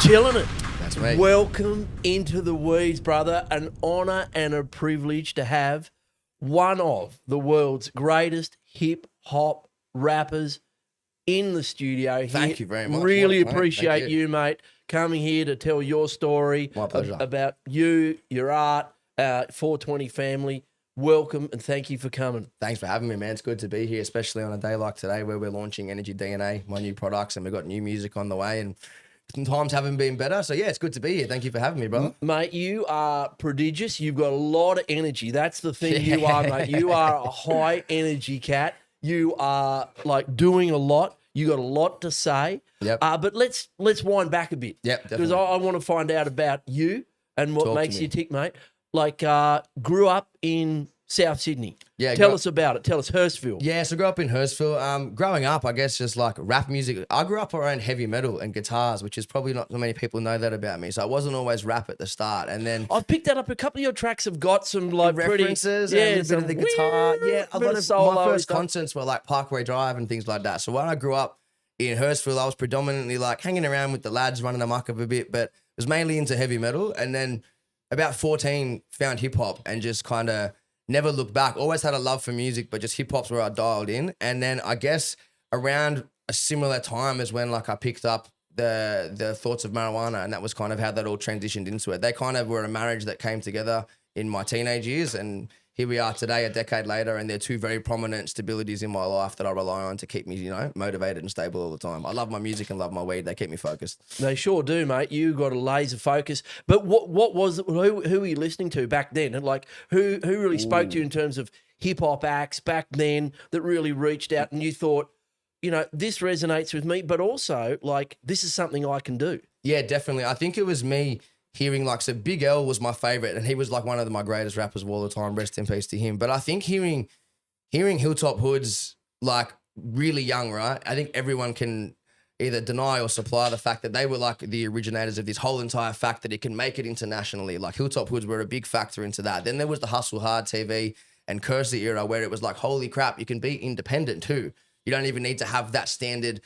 Chillinit. That's me. Welcome into the weeds, brother. An honour and a privilege to have one of the world's greatest hip-hop rappers in the studio here. Thank you very much. Really Mate. appreciate Thank you, mate, coming here to tell your story. My pleasure. About you, your art, 420 family. Welcome and thank you for coming. Thanks for having me, man. It's good to be here, especially on a day like today where we're launching Energy DNA, my new products, and we've got new music on the way, and times haven't been better. So, yeah, it's good to be here. Thank you for having me, brother. Mate, you are prodigious. You've got a lot of energy. That's the thing you are, mate. You are a high energy cat. You are like doing a lot. You got a lot to say. Yep. But let's wind back a bit. Yep, Because definitely. I want to find out about you and what Talk to makes me. you tick, mate. Like, grew up in South Sydney. Yeah, Tell grew- us about it. Tell us Hurstville. Yeah, so I grew up in Hurstville. Growing up, I guess just like rap music. I grew up around heavy metal and guitars, which is probably not so many people know that about me. So I wasn't always rap at the start. And then I've picked that up. A couple of your tracks have got some like references pretty, and a bit of the guitar. Yeah, a bit lot of of solo my first stuff. concerts were like Parkway Drive and things like that. So when I grew up in Hurstville, I was predominantly like hanging around with the lads, running amok a bit, but was mainly into heavy metal. And then about 14, found hip hop and just kind of never looked back. Always had a love for music, but just hip hop's where I dialed in. And then I guess around a similar time as when like I picked up the thoughts of marijuana, and that was kind of how that all transitioned into it. They kind of were a marriage that came together in my teenage years, and here we are today, a decade later, and they're two very prominent stabilities in my life that I rely on to keep me, motivated and stable all the time. I love my music and love my weed. They keep me focused. They sure do, mate. You got a laser focus. But what was it? Who were you listening to back then? And like who really spoke to you in terms of hip hop acts back then that really reached out and you thought, this resonates with me, but also like this is something I can do. Yeah, definitely. I think it was me hearing so Big L was my favorite, and he was like one of my greatest rappers of all the time. Rest in peace to him. But I think hearing Hilltop Hoods like really young, right? I think everyone can either deny or supply the fact that they were like the originators of this whole entire fact that it can make it internationally. Like Hilltop Hoods were a big factor into that. Then there was the Hustle Hard TV and Cursor era where it was like, holy crap, you can be independent too. You don't even need to have that standard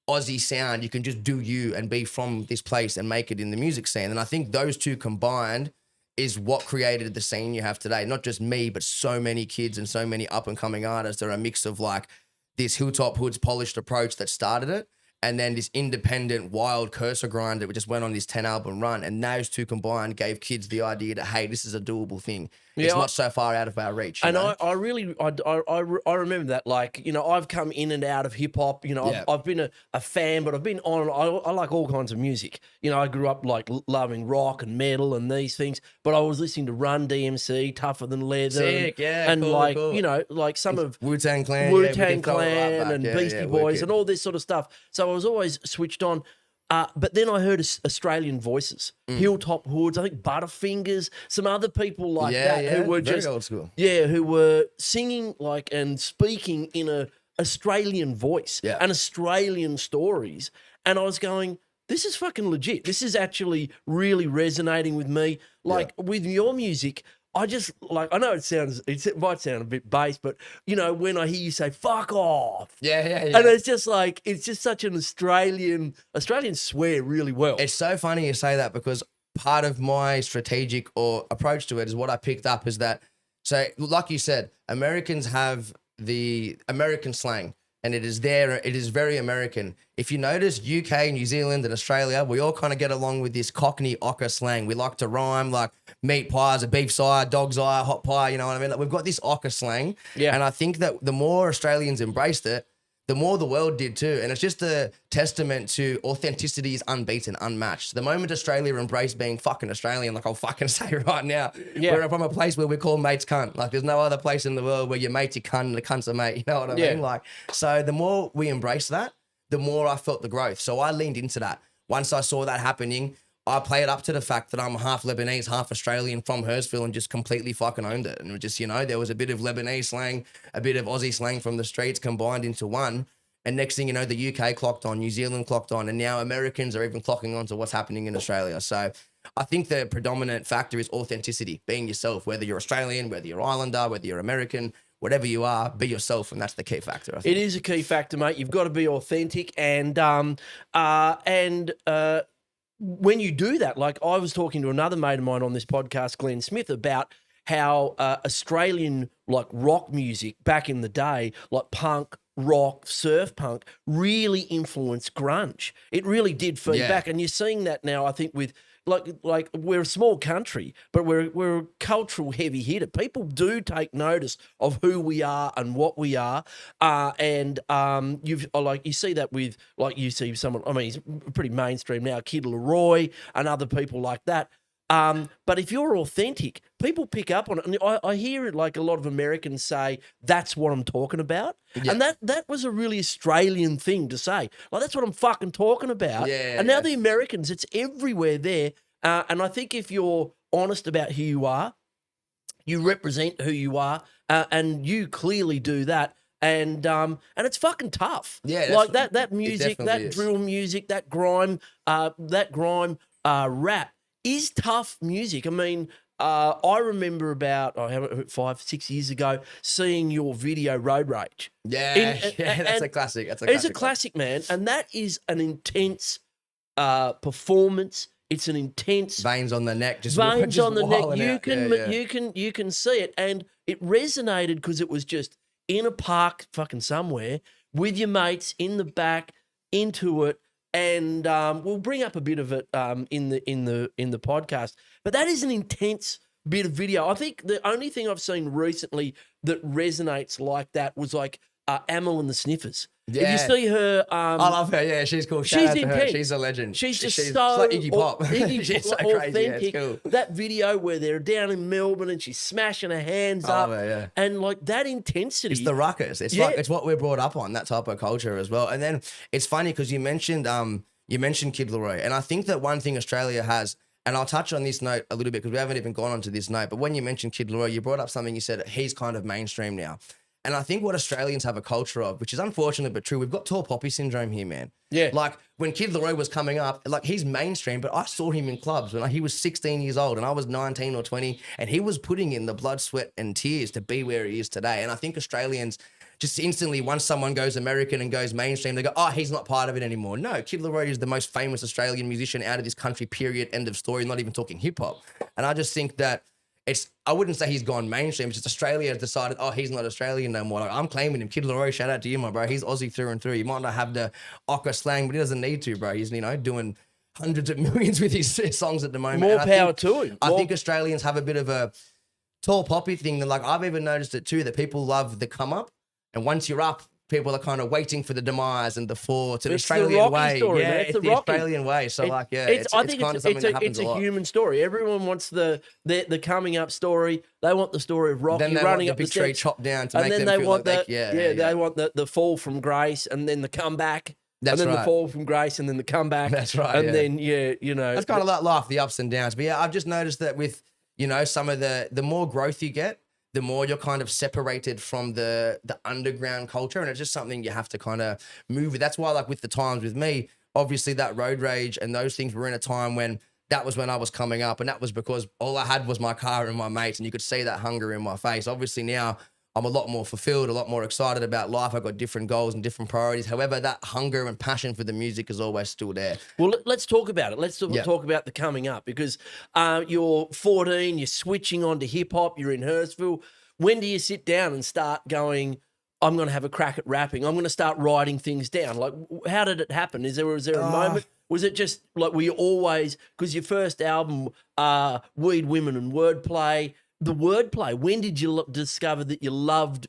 Aussie sound. You can just do you and be from this place and make it in the music scene. And I think those two combined is what created the scene you have today. Not just me, but so many kids and so many up and coming artists are a mix of like this Hilltop Hoods polished approach that started it, and then this independent wild Cursor grind that just went on this 10 album run. And those two combined gave kids the idea that, hey, this is a doable thing. It's not so far out of our reach. And I really remember that. Like, I've come in and out of hip hop. I've been a fan, but I've been on. I like all kinds of music. I grew up like loving rock and metal and these things. But I was listening to Run DMC, Tougher Than Leather, Sick, yeah, and cool. like some of Wu-Tang Clan, and Beastie Boys and all this sort of stuff. So I was always switched on. But then I heard Australian voices, Hilltop Hoods, I think Butterfingers, some other people like that who were very just old school. Yeah, who were singing and speaking in a Australian voice and Australian stories. And I was going, this is fucking legit. This is actually really resonating with me. With your music, I just I know it might sound a bit base, but when I hear you say "fuck off," yeah, and it's just such an Australians swear really well. It's so funny you say that because part of my strategic or approach to it is what I picked up is that, so like you said, Americans have the American slang. And it is very American. If you notice, UK, New Zealand, and Australia, we all kind of get along with this Cockney ochre slang. We like to rhyme, like meat pies, a beef's eye, dog's eye, hot pie, you know what I mean? Like we've got this ochre slang. Yeah. And I think that the more Australians embraced it, the more the world did too. And it's just a testament to authenticity is unbeaten, unmatched. The moment Australia embraced being fucking Australian, like I'll fucking say right now, we're from a place where we call mates cunt. Like there's no other place in the world where your mate's your cunt and the cunt's a mate. You know what I mean? Like, so the more we embrace that, the more I felt the growth. So I leaned into that. Once I saw that happening, I played up to the fact that I'm half Lebanese, half Australian from Hurstville and just completely fucking owned it. And just, there was a bit of Lebanese slang, a bit of Aussie slang from the streets combined into one. And next thing you know, the UK clocked on, New Zealand clocked on, and now Americans are even clocking on to what's happening in Australia. So I think the predominant factor is authenticity, being yourself, whether you're Australian, whether you're Islander, whether you're American, whatever you are, be yourself, and that's the key factor, I think. It is a key factor, mate. You've got to be authentic, and when you do that, like I was talking to another mate of mine on this podcast, Glenn Smith, about how Australian like rock music back in the day, like punk, rock, surf punk, really influenced grunge. It really did feed back, and you're seeing that now. I think with like we're a small country, but we're a cultural heavy hitter. People do take notice of who we are and what we are, and you see that with like you see someone. I mean, he's pretty mainstream now, Kid Laroi and other people like that. But if you're authentic, people pick up on it. And I hear it like a lot of Americans say, that's what I'm talking about. Yeah. And that was a really Australian thing to say. Like, that's what I'm fucking talking about. Yeah, and now the Americans, it's everywhere there. And I think if you're honest about who you are, you represent who you are, and you clearly do that. And it's fucking tough. Yeah, like that music, that is. drill music, that grime rap is tough music. I mean, I remember about 5-6 years ago seeing your video Road Rage. That's a classic. It's a classic, man, and that is an intense performance. It's an intense veins on the neck, just on the neck. You can see it, and it resonated because it was just in a park, fucking somewhere, with your mates in the back, into it. And we'll bring up a bit of it in the podcast. But that is an intense bit of video. I think the only thing I've seen recently that resonates like that was like Amel and the Sniffers. Yeah. If you see her, I love her. Yeah, she's cool. Shout out to her. She's a legend. She's just she's so like Iggy Pop. She's so authentic. crazy. Yeah, it's cool. That video where they're down in Melbourne and she's smashing her hands up, and like that intensity. It's the ruckus. It's like it's what we're brought up on, that type of culture as well. And then it's funny because you mentioned Kid Laroi, and I think that one thing Australia has. And I'll touch on this note a little bit because we haven't even gone on to this note. But when you mentioned Kid Laroi, you brought up something. You said he's kind of mainstream now. And I think what Australians have a culture of, which is unfortunate but true, we've got tall poppy syndrome here, man. Yeah. Like when Kid Laroi was coming up, like he's mainstream, but I saw him in clubs when he was 16 years old and I was 19 or 20, and he was putting in the blood, sweat and tears to be where he is today. And I think Australians just instantly, once someone goes American and goes mainstream, they go, oh, he's not part of it anymore. No, Kid Laroi is the most famous Australian musician out of this country, period, end of story, not even talking hip hop. And I just think that I wouldn't say he's gone mainstream. It's just Australia has decided, oh, he's not Australian no more. Like, I'm claiming him. Kid Laroi, shout out to you, my bro. He's Aussie through and through. He might not have the Ocker slang, but he doesn't need to, bro. He's, doing hundreds of millions with his songs at the moment. More power to him. I think Australians have a bit of a tall poppy thing that, like, I've even noticed it too, that people love the come up. And once you're up, people are kind of waiting for the demise and the fall. It's an Australian way. Story, yeah, man. it's the Australian way. So, I think kind of something that happens a lot. It's a human story. Everyone wants the coming up story. They want the story of Rocky running up the big tree, chopped down to make them feel like they want the fall from grace and then the comeback. That's and then right. the fall from grace and then the comeback. That's right. And then that's kind of like life, the ups and downs. But yeah, I've just noticed that with some of the more growth you get, the more you're kind of separated from the underground culture. And it's just something you have to kind of move with. That's why, like with the times with me, obviously that road rage and those things were in a time when that was when I was coming up. And that was because all I had was my car and my mates. And you could see that hunger in my face. Obviously now I'm a lot more fulfilled, a lot more excited about life. I've got different goals and different priorities. However, that hunger and passion for the music is always still there. Well, let's talk about it. Let's talk about the coming up because you're 14, you're switching on to hip hop, you're in Hurstville. When do you sit down and start going, I'm going to have a crack at rapping. I'm going to start writing things down. Like, how did it happen? Was there a moment? Was it just like were you always, because your first album, Weed, Women and Wordplay, the wordplay, when did you discover that you loved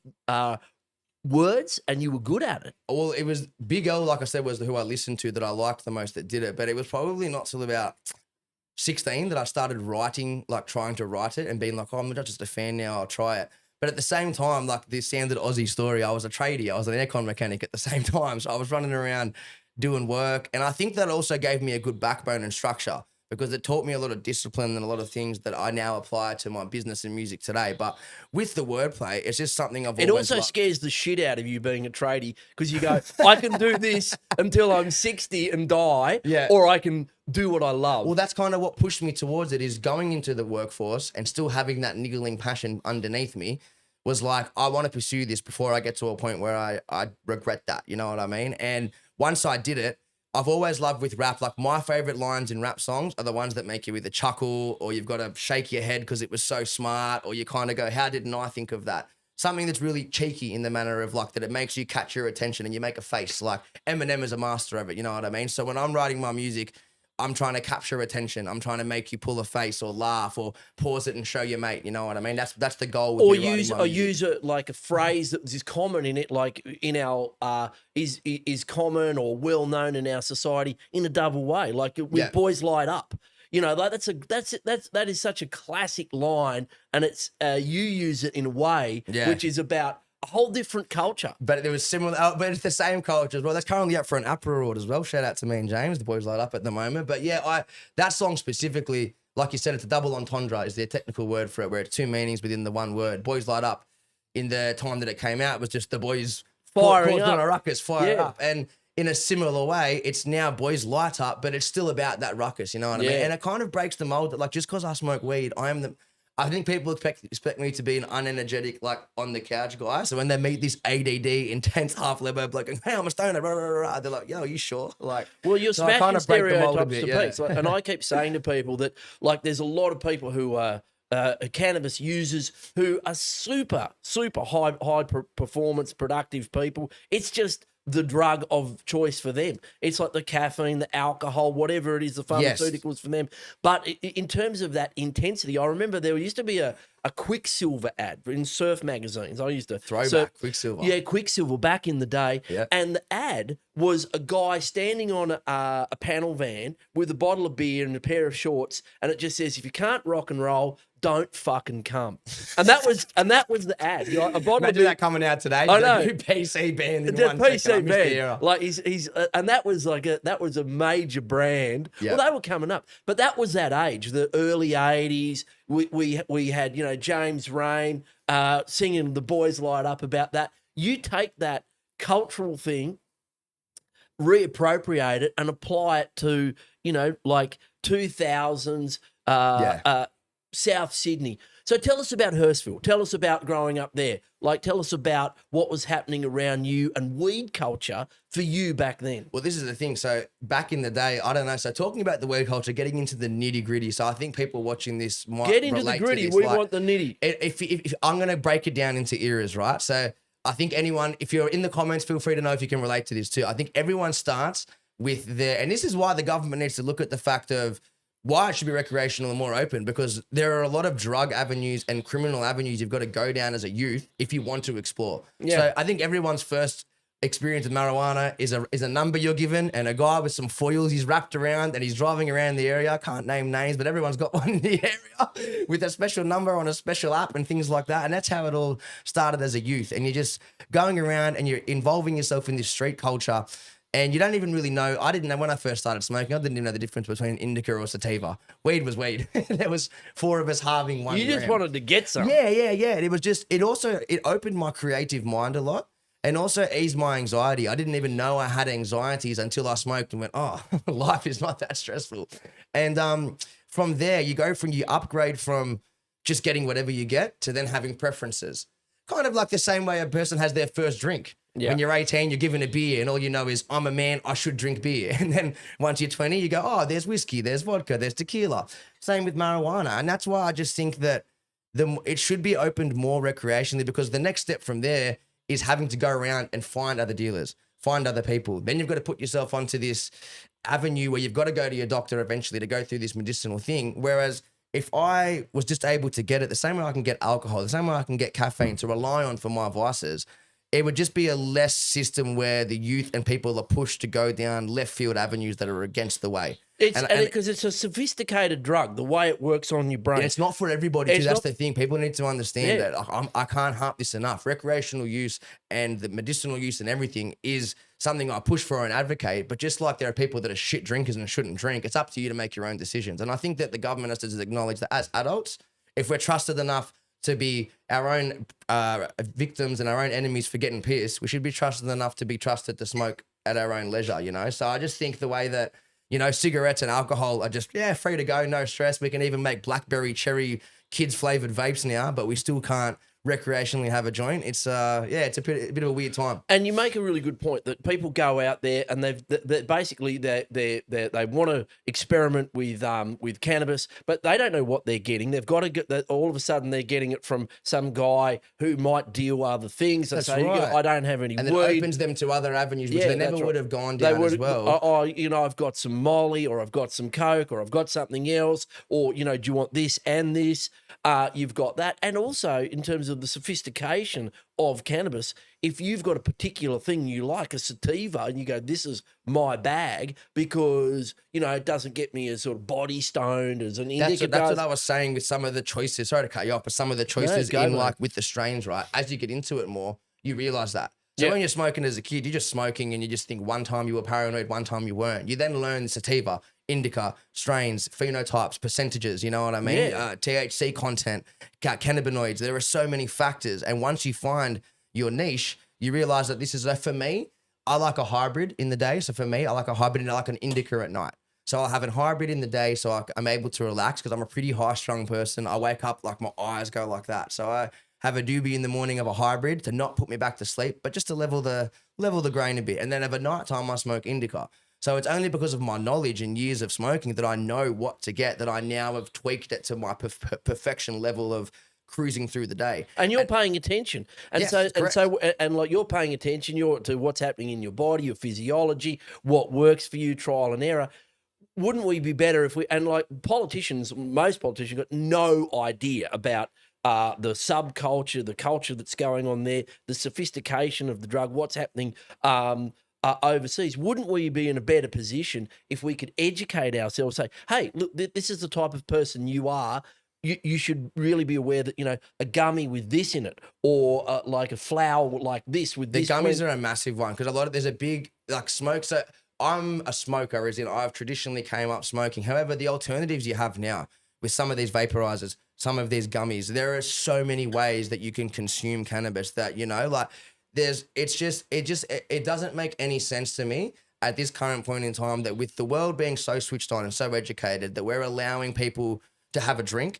words and you were good at it? Well, it was Big L, like I said, was who I listened to that I liked the most that did it. But it was probably not till about 16 that I started writing, like trying to write it and being like, oh, I'm not just a fan now, I'll try it. But at the same time, like the standard Aussie story, I was a tradie, I was an aircon mechanic at the same time. So I was running around doing work. And I think that also gave me a good backbone and structure because it taught me a lot of discipline and a lot of things that I now apply to my business and music today. But with the wordplay, it's just something I've always It also scares the shit out of you being a tradie because you go, I can do this until I'm 60 and die, or I can do what I love. Well, that's kind of what pushed me towards it, is going into the workforce and still having that niggling passion underneath me was like, I want to pursue this before I get to a point where I regret that. You know what I mean? And once I did it, I've always loved with rap, like my favorite lines in rap songs are the ones that make you either chuckle or you've got to shake your head because it was so smart, or you kind of go, how didn't I think of that? Something that's really cheeky in the manner of like that it makes you catch your attention and you make a face. Like Eminem is a master of it, you know what I mean? So when I'm writing my music, I'm trying to capture attention. I'm trying to make you pull a face or laugh or pause it and show your mate. You know what I mean? That's the goal. With Or me writing my music. use it like a phrase that is common in it, like in our is common or well known in our society in a double way, like with "Boys Light Up." You know, like that is such a classic line, and it's you use it in a way which is about a whole different culture. But there was similar, but it's the same culture as well. That's currently up for an APRA award as well. Shout out to me and James, the Boys Light Up at the moment. But yeah, that song specifically, like you said, it's a double entendre is the technical word for it, where it's two meanings within the one word. Boys Light Up, in the time that it came out, was just the boys firing up. On a ruckus, fire up. And in a similar way, it's now Boys Light Up, but it's still about that ruckus, you know what I mean? And it kind of breaks the mold that, like, just because I smoke weed, I think people expect me to be an unenergetic, like, on the couch guy. So when they meet this ADD, intense half-level bloke, going, hey, I'm a stoner, rah, rah, rah, they're like, yo, are you sure? Like, well, you're so smashing stereotypes to yeah. pieces. Like, and I keep saying to people that, like, there's a lot of people who are cannabis users who are super high performance, productive people. It's just the drug of choice for them. It's like the caffeine, the alcohol, whatever it is, the pharmaceuticals for them. But in terms of that intensity, I remember there used to be a Quicksilver ad in surf magazines. I used to throwback Quicksilver. Yeah, Quicksilver back in the day. Yeah. And the ad was a guy standing on a panel van with a bottle of beer and a pair of shorts, and it just says, "If you can't rock and roll, don't fucking come." And that was the ad. You know, a bottle Imagine that coming out today. I know. The PC band in the 1 PC second. band, like he's and that was like that was a major brand. Yep. Well, they were coming up, but that was that age, the early '80s. We had, you know, James Rain singing "The Boys Light Up" about that. You take that cultural thing, reappropriate it, and apply it to, you know, like 2000s South Sydney. So tell us about Hurstville. Tell us about growing up there. Like, tell us about what was happening around you and weed culture for you back then. Well, this is the thing. So back in the day, I don't know. So talking about the weed culture, getting into the nitty gritty. So I think people watching this might get into relate the gritty. To this. We like, want the nitty. If I'm going to break it down into eras, right? So I think anyone, if you're in the comments, feel free to know if you can relate to this too. I think everyone starts with and this is why the government needs to look at the fact of why it should be recreational and more open, because there are a lot of drug avenues and criminal avenues you've got to go down as a youth if you want to explore. Yeah. So I think everyone's first experience with marijuana is a number you're given and a guy with some foils he's wrapped around and he's driving around the area. I can't name names, but everyone's got one in the area with a special number on a special app and things like that. And that's how it all started as a youth. And you're just going around and you're involving yourself in this street culture. And you don't even really know. I didn't know when I first started smoking. I didn't even know the difference between indica or sativa. Weed was weed. There was 4 of us halving 1 You just gram. wanted to get some. Yeah. It was just. It opened my creative mind a lot, and also eased my anxiety. I didn't even know I had anxieties until I smoked and went, oh, life is not that stressful. And from there, you upgrade from just getting whatever you get to then having preferences. Kind of like the same way a person has their first drink. Yeah. When you're 18, you're given a beer and all you know is, I'm a man, I should drink beer. And then once you're 20, you go, oh, there's whiskey, there's vodka, there's tequila. Same with marijuana. And that's why I just think that it should be opened more recreationally, because the next step from there is having to go around and find other dealers, find other people. Then you've got to put yourself onto this avenue where you've got to go to your doctor eventually to go through this medicinal thing. Whereas if I was just able to get it the same way I can get alcohol, the same way I can get caffeine to rely on for my vices, it would just be a less system where the youth and people are pushed to go down left field avenues that are against the way. Because it's a sophisticated drug, the way it works on your brain. And it's not for everybody too. That's the thing. People need to understand that I can't harp this enough. Recreational use and the medicinal use and everything is something I push for and advocate. But just like there are people that are shit drinkers and shouldn't drink, it's up to you to make your own decisions. And I think that the government has to acknowledge that as adults, if we're trusted enough to be our own victims and our own enemies for getting pissed, we should be trusted enough to be trusted to smoke at our own leisure, you know? So I just think the way that, you know, cigarettes and alcohol are just, free to go, no stress. We can even make blackberry cherry kids flavored vapes now, but we still can't recreationally have a joint. It's it's a bit of a weird time. And you make a really good point that people go out there and they basically they want to experiment with cannabis, but they don't know what they're getting. They've got to get that. All of a sudden, they're getting it from some guy who might deal other things. They That's say, right. I don't have any And then weed. it opens them to other avenues which they never would have gone They down as well. Oh, I've got some Molly, or I've got some Coke, or I've got something else, or, do you want this and this? You've got that. And also, in terms of the sophistication of cannabis, if you've got a particular thing you like, a sativa, and you go, this is my bag because, it doesn't get me as sort of body stoned as an indica That's what I was saying with some of the choices. Sorry to cut you off, but some of the choices with the strains, right? As you get into it more, you realize that. So when you're smoking as a kid, you're just smoking and you just think one time you were paranoid, one time you weren't. You then learn sativa, indica, strains, phenotypes, percentages, you know what I mean? THC content, cannabinoids. There are so many factors. And once you find your niche, you realize that this is, for me, I like a hybrid in the day. So for me, I like a hybrid and I like an indica at night. So I'll have a hybrid in the day so I'm able to relax because I'm a pretty high-strung person. I wake up like my eyes go like that. So I have a doobie in the morning of a hybrid to not put me back to sleep, but just to level the grain a bit. And then at nighttime, I smoke indica. So it's only because of my knowledge and years of smoking that I know what to get, that I now have tweaked it to my perfection level of cruising through the day. And you're paying attention. And you're paying attention to what's happening in your body, your physiology, what works for you, trial and error. Wouldn't we be better if most politicians got no idea about the subculture, the culture that's going on there, the sophistication of the drug, what's happening overseas? Wouldn't we be in a better position if we could educate ourselves, say, hey, look, this is the type of person you are. You should really be aware that, a gummy with this in it, or like a flower like this with this. The gummies are a massive one because there's a big smoke. So I'm a smoker, as in I've traditionally came up smoking. However, the alternatives you have now with some of these vaporizers, some of these gummies, there are so many ways that you can consume cannabis that, it doesn't make any sense to me at this current point in time that with the world being so switched on and so educated that we're allowing people to have a drink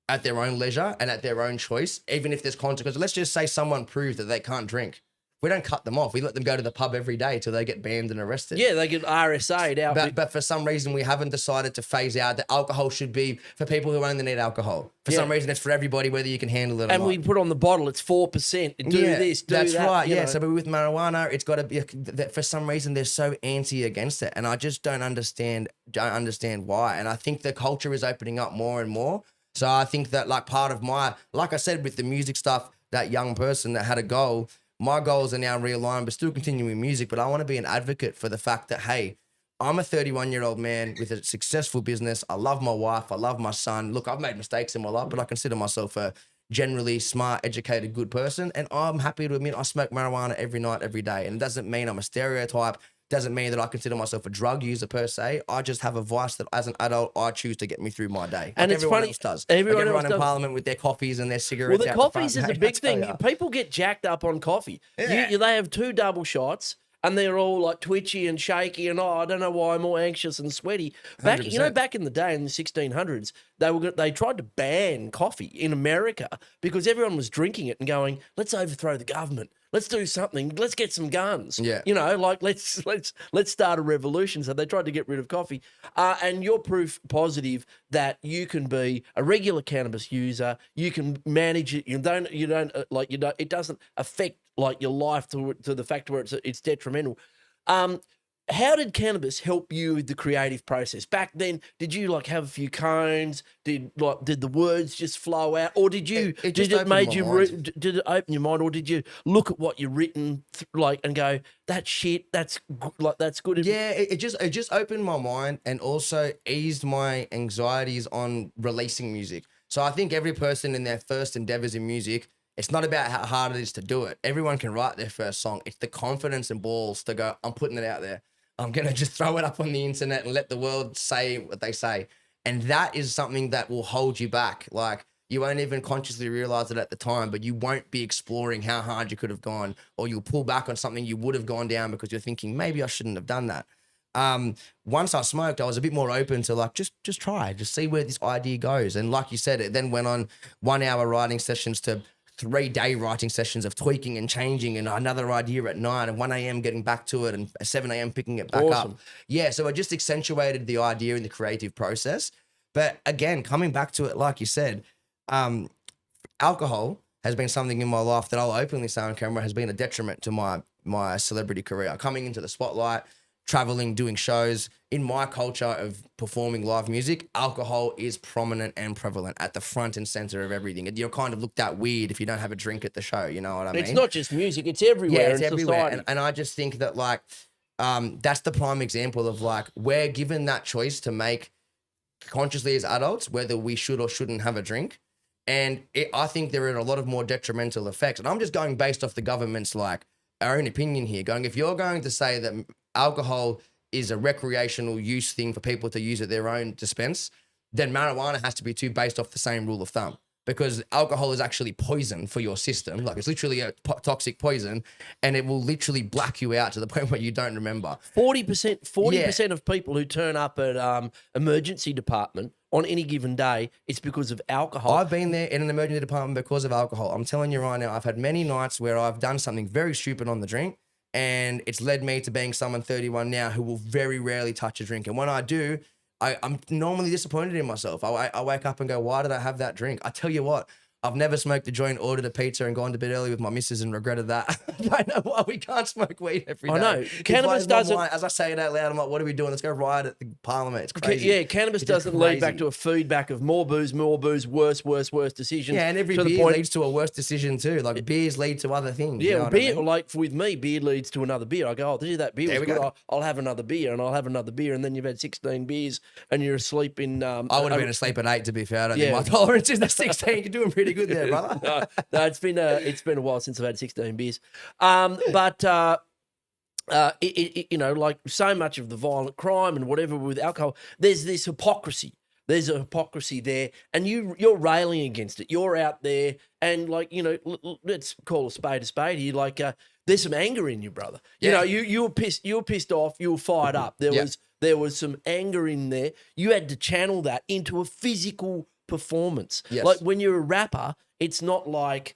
at their own leisure and at their own choice, even if there's consequences. Let's just say someone proves that they can't drink. We don't cut them off. We let them go to the pub every day till they get banned and arrested. Yeah, they get RSA'd out. But for some reason, we haven't decided to phase out that alcohol should be for people who only need alcohol. For some reason, it's for everybody, whether you can handle it or not. And we put on the bottle, it's 4%. Do this, do that's that. That's right, So but with marijuana, it's got to be, for some reason, they're so anti against it. And I just don't understand why. And I think the culture is opening up more and more. So I think that part of like I said, with the music stuff, that young person that had a goal, my goals are now realigned, but still continuing music. But I want to be an advocate for the fact that, hey, I'm a 31-year-old man with a successful business. I love my wife. I love my son. Look, I've made mistakes in my life, but I consider myself a generally smart, educated, good person. And I'm happy to admit I smoke marijuana every night, every day. And it doesn't mean I'm a stereotype. Doesn't mean that I consider myself a drug user per se. I just have a vice that as an adult, I choose to get me through my day. And it's everyone funny, else does. everyone in Parliament with their coffees and their cigarettes. Well, the coffees is a big thing. People get jacked up on coffee. Yeah. They have 2 double shots and they're all like twitchy and shaky and, I don't know why I'm all anxious and sweaty. Back 100%. back in the day in the 1600s, they tried to ban coffee in America because everyone was drinking it and going, let's overthrow the government. Let's do something. Let's get some guns. Yeah. Let's start a revolution. So they tried to get rid of coffee. And you're proof positive that you can be a regular cannabis user. You can manage it. It doesn't affect your life to the fact where it's detrimental. How did cannabis help you with the creative process? Back then, did you have a few cones? Did the words just flow out, or did you? It did it open your mind, or did you look at what you've written and go, that shit, that's good? Yeah, it just opened my mind and also eased my anxieties on releasing music. So I think every person in their first endeavors in music, it's not about how hard it is to do it. Everyone can write their first song. It's the confidence and balls to go, I'm putting it out there. I'm going to just throw it up on the internet and let the world say what they say. And that is something that will hold you back. You won't even consciously realize it at the time, but you won't be exploring how hard you could have gone, or you'll pull back on something you would have gone down because you're thinking, maybe I shouldn't have done that. Once I smoked, I was a bit more open to just try, just see where this idea goes. And like you said, it then went on 1 hour writing sessions to 3-day writing sessions of tweaking and changing and another idea at 9 and 1 a.m. getting back to it and 7 a.m. picking it back up. Yeah, so I just accentuated the idea in the creative process. But again, coming back to it, like you said, alcohol has been something in my life that I'll openly say on camera has been a detriment to my celebrity career. Coming into the spotlight, traveling, doing shows. In my culture of performing live music, alcohol is prominent and prevalent at the front and center of everything. You're kind of looked at weird if you don't have a drink at the show. You know what I mean? It's not just music; it's everywhere. Yeah, it's everywhere. Society. And I just think that like that's the prime example of like we're given that choice to make consciously as adults whether we should or shouldn't have a drink. And I think there are a lot of more detrimental effects. And I'm just going based off the government's like our own opinion here, going, if you're going to say that alcohol is a recreational use thing for people to use at their own dispense, then marijuana has to be too based off the same rule of thumb. Because alcohol is actually poison for your system. Like it's literally a toxic poison and it will literally black you out to the point where you don't remember. 40% of people who turn up at emergency department on any given day, it's because of alcohol. I've been there in an emergency department because of alcohol. I'm telling you right now, I've had many nights where I've done something very stupid on the drink and it's led me to being someone 31 now who will very rarely touch a drink. And when I do, I'm normally disappointed in myself. I wake up and go, why did I have that drink? I tell you what, I've never smoked a joint, ordered a pizza and gone to bed early with my missus and regretted that. I don't know why we can't smoke weed every day. I know. Cannabis doesn't... As I say it out loud, I'm like, what are we doing? Let's go riot at the parliament. It's crazy. Yeah, cannabis doesn't lead back to a feedback of more booze, worse decisions. Yeah, and every beer leads to a worse decision too. Like beers lead to other things. Yeah, you know beer, I mean? like with me, beer leads to another beer. I go, oh, this is that beer was good. I'll have another beer and I'll have another beer. And then you've had 16 beers and you're asleep in... I would have been asleep at 8 to be fair. I don't think my tolerance is at 16. You're doing pretty good there, brother. No, it's been a while since I've had 16 beers, you know, like so much of the violent crime and whatever with alcohol, there's this hypocrisy. There's a hypocrisy there, and you're railing against it. You're out there, and like you know, let's call a spade here. Like there's some anger in you, brother. You know, you were pissed. You were pissed off. You were fired up. There was some anger in there. You had to channel that into a physical performance. Yes. Like when you're a rapper, it's not like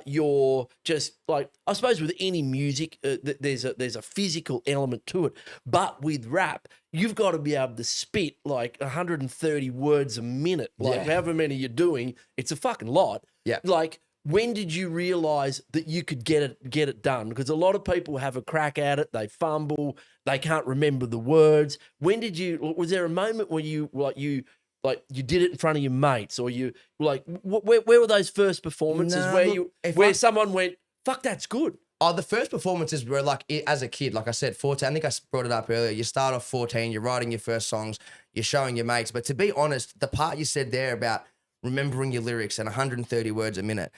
you're just like, I suppose with any music, there's a physical element to it. But with rap, you've got to be able to spit like 130 words a minute, like however many you're doing. It's a fucking lot. Yeah. Like, when did you realize that you could get it done? Because a lot of people have a crack at it, they fumble, they can't remember the words. Was there a moment where you did it in front of your mates, or you like where were those first performances where someone went, fuck, that's good? Oh, the first performances were like as a kid, like I said, 14. I think I brought it up earlier. You start off 14, you're writing your first songs, you're showing your mates. But to be honest, the part you said there about remembering your lyrics and 130 words a minute,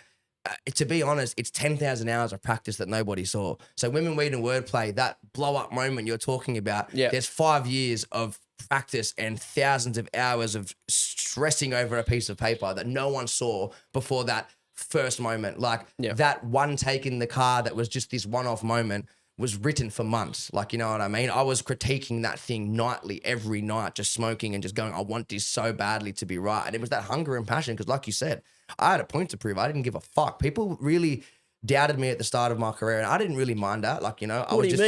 to be honest, it's 10,000 hours of practice that nobody saw. So Women Weed and Wordplay, that blow up moment you're talking about, there's 5 years of practice and thousands of hours of stressing over a piece of paper that no one saw before that first moment. Like that one take in the car that was just this one-off moment was written for months. Like, you know what I mean? I was critiquing that thing nightly, every night, just smoking and just going, I want this so badly to be right. And it was that hunger and passion because like you said, I had a point to prove. I didn't give a fuck. People really doubted me at the start of my career, and I didn't really mind that. Like, you know, I was just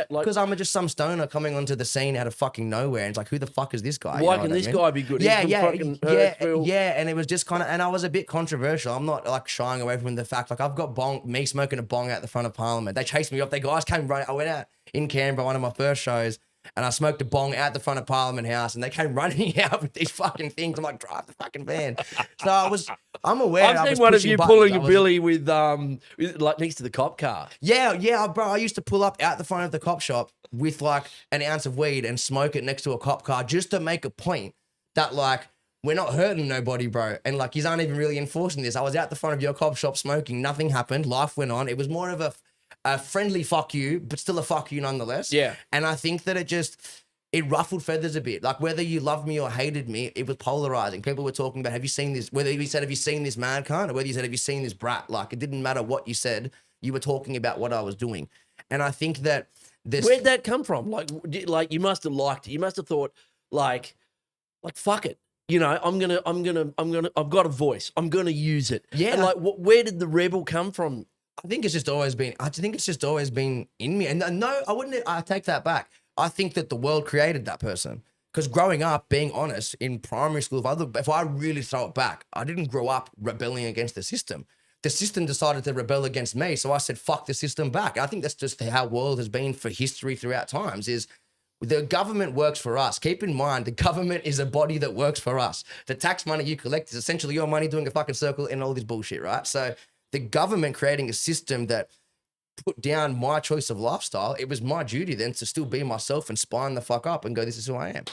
because I'm just some stoner coming onto the scene out of fucking nowhere, and it's like, who the fuck is this guy? Why can this guy be good? Yeah. And it was just kind of, and I was a bit controversial. I'm not like shying away from the fact, like I've got me smoking a bong out the front of Parliament. They chased me off. They guys came running. I went out in Canberra, one of my first shows, and I smoked a bong out the front of Parliament House, and they came running out with these fucking things. I'm like, drive the fucking van. So I'm aware. I've seen one of you pulling a billy with like next to the cop car. Yeah, bro. I used to pull up out the front of the cop shop with like an ounce of weed and smoke it next to a cop car just to make a point that like, we're not hurting nobody, bro. And like, you aren't even really enforcing this. I was out the front of your cop shop smoking. Nothing happened. Life went on. It was more of a friendly fuck you, but still a fuck you nonetheless. Yeah. And I think that it ruffled feathers a bit. Like whether you loved me or hated me, it was polarizing. People were talking about, have you seen this? Whether you said, have you seen this mad cunt? Or whether you said, have you seen this brat? Like it didn't matter what you said. You were talking about what I was doing. And I think that where'd that come from? Like you must have liked it. You must have thought like fuck it. I've got a voice. I'm gonna use it. Yeah. And like, where did the rebel come from? I think it's just always been. I think it's just always been in me. And no, I wouldn't. I take that back. I think that the world created that person. Because growing up, being honest, in primary school, if I really throw it back, I didn't grow up rebelling against the system. The system decided to rebel against me, so I said, "Fuck the system back." I think that's just how the world has been for history throughout times. Is the government works for us. Keep in mind, the government is a body that works for us. The tax money you collect is essentially your money doing a fucking circle and all this bullshit, right? So the government creating a system that put down my choice of lifestyle, it was my duty then to still be myself and spine the fuck up and go, this is who I am.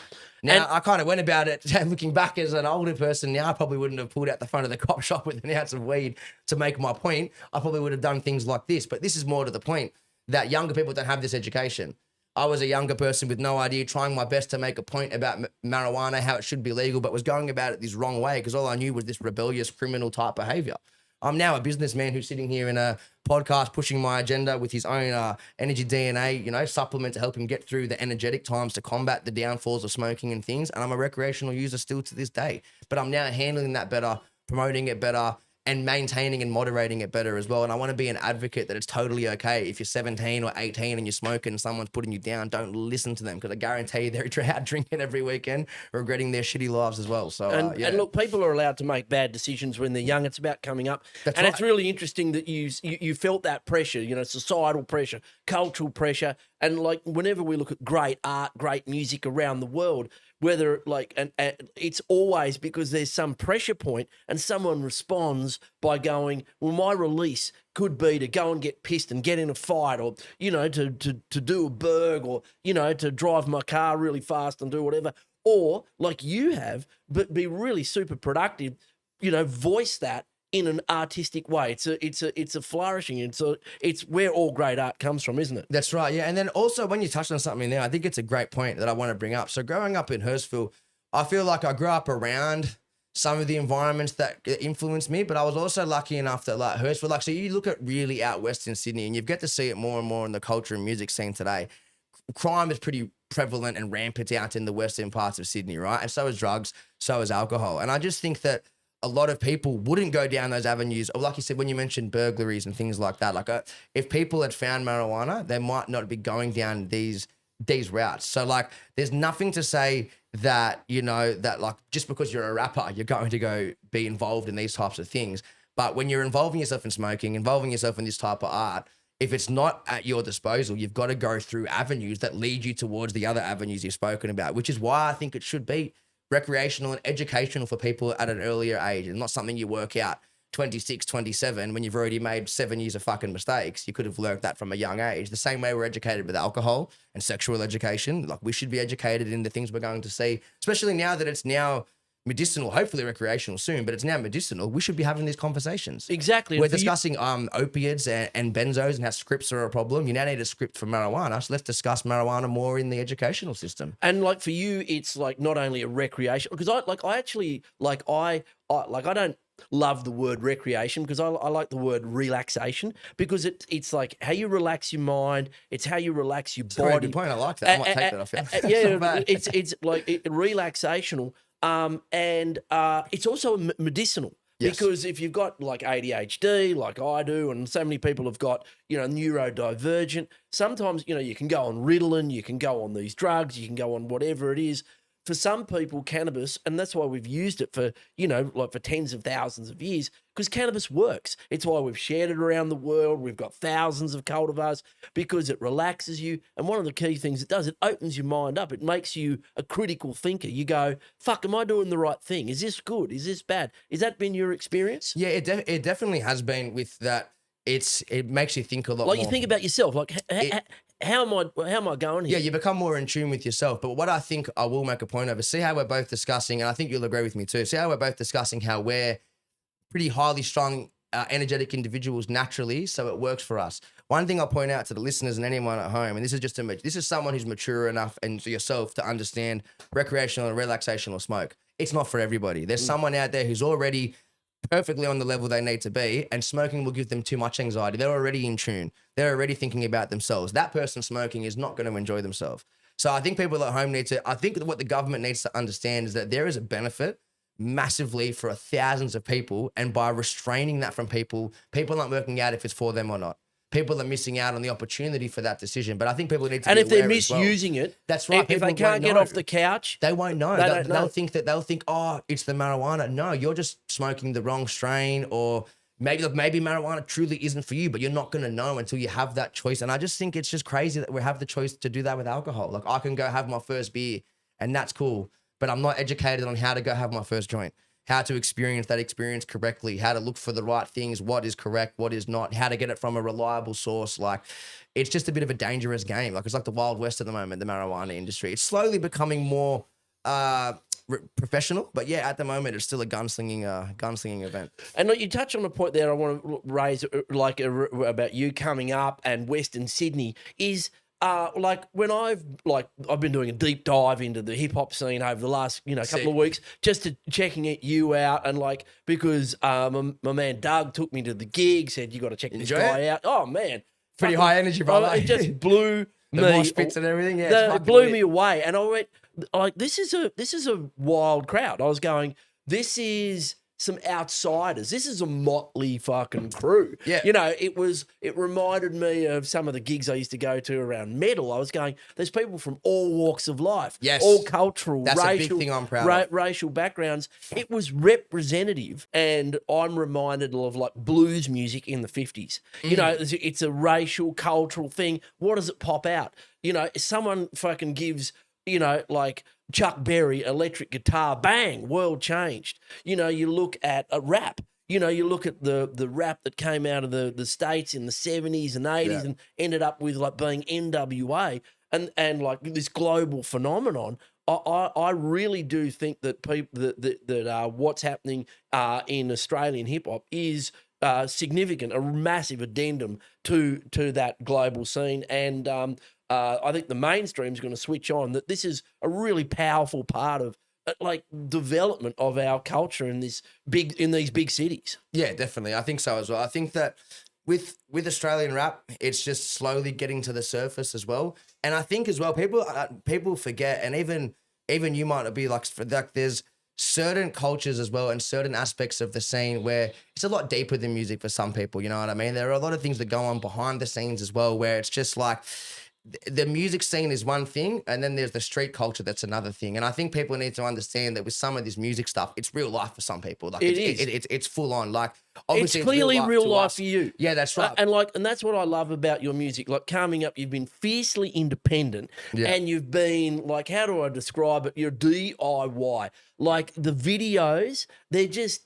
Now, I kind of went about it, looking back as an older person now, I probably wouldn't have pulled out the front of the cop shop with an ounce of weed to make my point. I probably would have done things like this, but this is more to the point that younger people don't have this education. I was a younger person with no idea, trying my best to make a point about marijuana, how it should be legal, but was going about it this wrong way because all I knew was this rebellious criminal type behavior. I'm now a businessman who's sitting here in a podcast pushing my agenda with his own energy DNA, supplement to help him get through the energetic times to combat the downfalls of smoking and things. And I'm a recreational user still to this day. But I'm now handling that better, promoting it better, and maintaining and moderating it better as well. And I want to be an advocate that it's totally okay if you're 17 or 18 and you're smoking and someone's putting you down, don't listen to them because I guarantee you they're out drinking every weekend, regretting their shitty lives as well. So, and look, people are allowed to make bad decisions when they're young. It's about coming up. That's and right. It's really interesting that you felt that pressure, societal pressure, cultural pressure. And like whenever we look at great art, great music around the world, whether and it's always because there's some pressure point and someone responds by going, well, my release could be to go and get pissed and get in a fight or, to do a burg or, to drive my car really fast and do whatever. Or like you have, but be really super productive, voice that in an artistic way. It's a flourishing. It's where all great art comes from, isn't it? That's right, yeah. And then also when you touched on something there, I think it's a great point that I want to bring up. So growing up in Hurstville, I feel like I grew up around some of the environments that influenced me, but I was also lucky enough that like Hurstville, so you look at really out west in Sydney and you get to see it more and more in the culture and music scene today. Crime is pretty prevalent and rampant out in the western parts of Sydney, right? And so is drugs, so is alcohol. And I just think that a lot of people wouldn't go down those avenues. Or like you said, when you mentioned burglaries and things like that, like if people had found marijuana, they might not be going down these routes. So like, there's nothing to say that, that like, just because you're a rapper, you're going to go be involved in these types of things. But when you're involving yourself in smoking, involving yourself in this type of art, if it's not at your disposal, you've got to go through avenues that lead you towards the other avenues you've spoken about, which is why I think it should be recreational and educational for people at an earlier age and not something you work out 26, 27 when you've already made 7 years of fucking mistakes. You could have learned that from a young age. The same way we're educated with alcohol and sexual education. Like we should be educated in the things we're going to see, especially now that it's now medicinal, hopefully recreational soon, but it's now medicinal. We should be having these conversations. Exactly. We're discussing opiates and benzos and how scripts are a problem. You now need a script for marijuana. So let's discuss marijuana more in the educational system. And like for you, it's like not only a recreation, because I don't love the word recreation because I like the word relaxation because it's like how you relax your mind. It's how you relax your body. Very good point. I like that. I might take that off. Yeah, it's like relaxational. And it's also medicinal. Yes. Because if you've got like ADHD, like I do, and so many people have got, neurodivergent, sometimes, you can go on Ritalin, you can go on these drugs, you can go on whatever it is. For some people, cannabis, and that's why we've used it for, for tens of thousands of years, because cannabis works. It's why we've shared it around the world. We've got thousands of cultivars because it relaxes you. And one of the key things it does, it opens your mind up. It makes you a critical thinker. You go, fuck, am I doing the right thing? Is this good? Is this bad? Has that been your experience? Yeah, it definitely has been with that. It makes you think a lot more. Like you think about yourself, like how am I going here? Yeah, you become more in tune with yourself. But what I think I will make a point of is see how we're both discussing, and I think you'll agree with me too, see how we're both discussing how we're pretty highly strung, energetic individuals naturally, so it works for us. One thing I'll point out to the listeners and anyone at home, and this is someone who's mature enough and for yourself to understand recreational and relaxational smoke. It's not for everybody. There's someone out there who's already perfectly on the level they need to be, and smoking will give them too much anxiety. They're already in tune. They're already thinking about themselves. That person smoking is not going to enjoy themselves. So I think people at home I think what the government needs to understand is that there is a benefit massively for thousands of people. And by restraining that from people aren't working out if it's for them or not. People are missing out on the opportunity for that decision. But I think people need to and be if they're aware as well. misusing it, That's right. If they People can't won't get know. off the couch, They won't know. don't know. They'll think, oh, it's the marijuana. No, you're just smoking the wrong strain, or maybe marijuana truly isn't for you, but you're not going to know until you have that choice. And I just think it's just crazy that we have the choice to do that with alcohol. Like, I can go have my first beer and that's cool, but I'm not educated on how to go have my first joint, how to experience that experience correctly, how to look for the right things, what is correct, what is not, how to get it from a reliable source. Like, it's just a bit of a dangerous game. Like, it's like the Wild West at the moment, the marijuana industry. It's slowly becoming more professional, but yeah, at the moment it's still a gunslinging event. And you touch on a point there I want to raise, about you coming up and Western Sydney is like when I've been doing a deep dive into the hip hop scene over the last couple of weeks, just to checking you out, and because my man Doug took me to the gig, said you got to check this guy out. Oh man, pretty high energy, brother. It just blew the me. mosh pits and everything. Yeah, It blew me away, and I went this is a wild crowd. I was going, this is some outsiders. This is a motley fucking crew. Yeah. It reminded me of some of the gigs I used to go to around metal. I was going, there's people from all walks of life. Yes. All cultural, That's racial, a big thing I'm proud of. Racial backgrounds. It was representative, and I'm reminded of like blues music in the 50s. It's a racial, cultural thing. What does it pop out? Someone fucking gives, like Chuck Berry, electric guitar, bang, world changed. You look at a rap. You look at the rap that came out of the States in the 70s and 80s and ended up with like being NWA and like this global phenomenon. I really do think that people that what's happening in Australian hip hop is significant, a massive addendum to that global scene, and I think the mainstream is going to switch on that. This is a really powerful part of development of our culture in these big cities. Yeah, definitely. I think so as well. I think that with Australian rap, it's just slowly getting to the surface as well. And I think as well, people forget, and even you might be like there's certain cultures as well and certain aspects of the scene where it's a lot deeper than music for some people. You know what I mean? There are a lot of things that go on behind the scenes as well, where it's just like the music scene is one thing, and then there's the street culture that's another thing. And I think people need to understand that with some of this music stuff, it's real life for some people. Like it's full on. Like obviously, it's clearly real life us. for you. Yeah, that's right. And that's what I love about your music. Like coming up, you've been fiercely independent, and you've been like, how do I describe it? You're DIY. Like the videos, they're just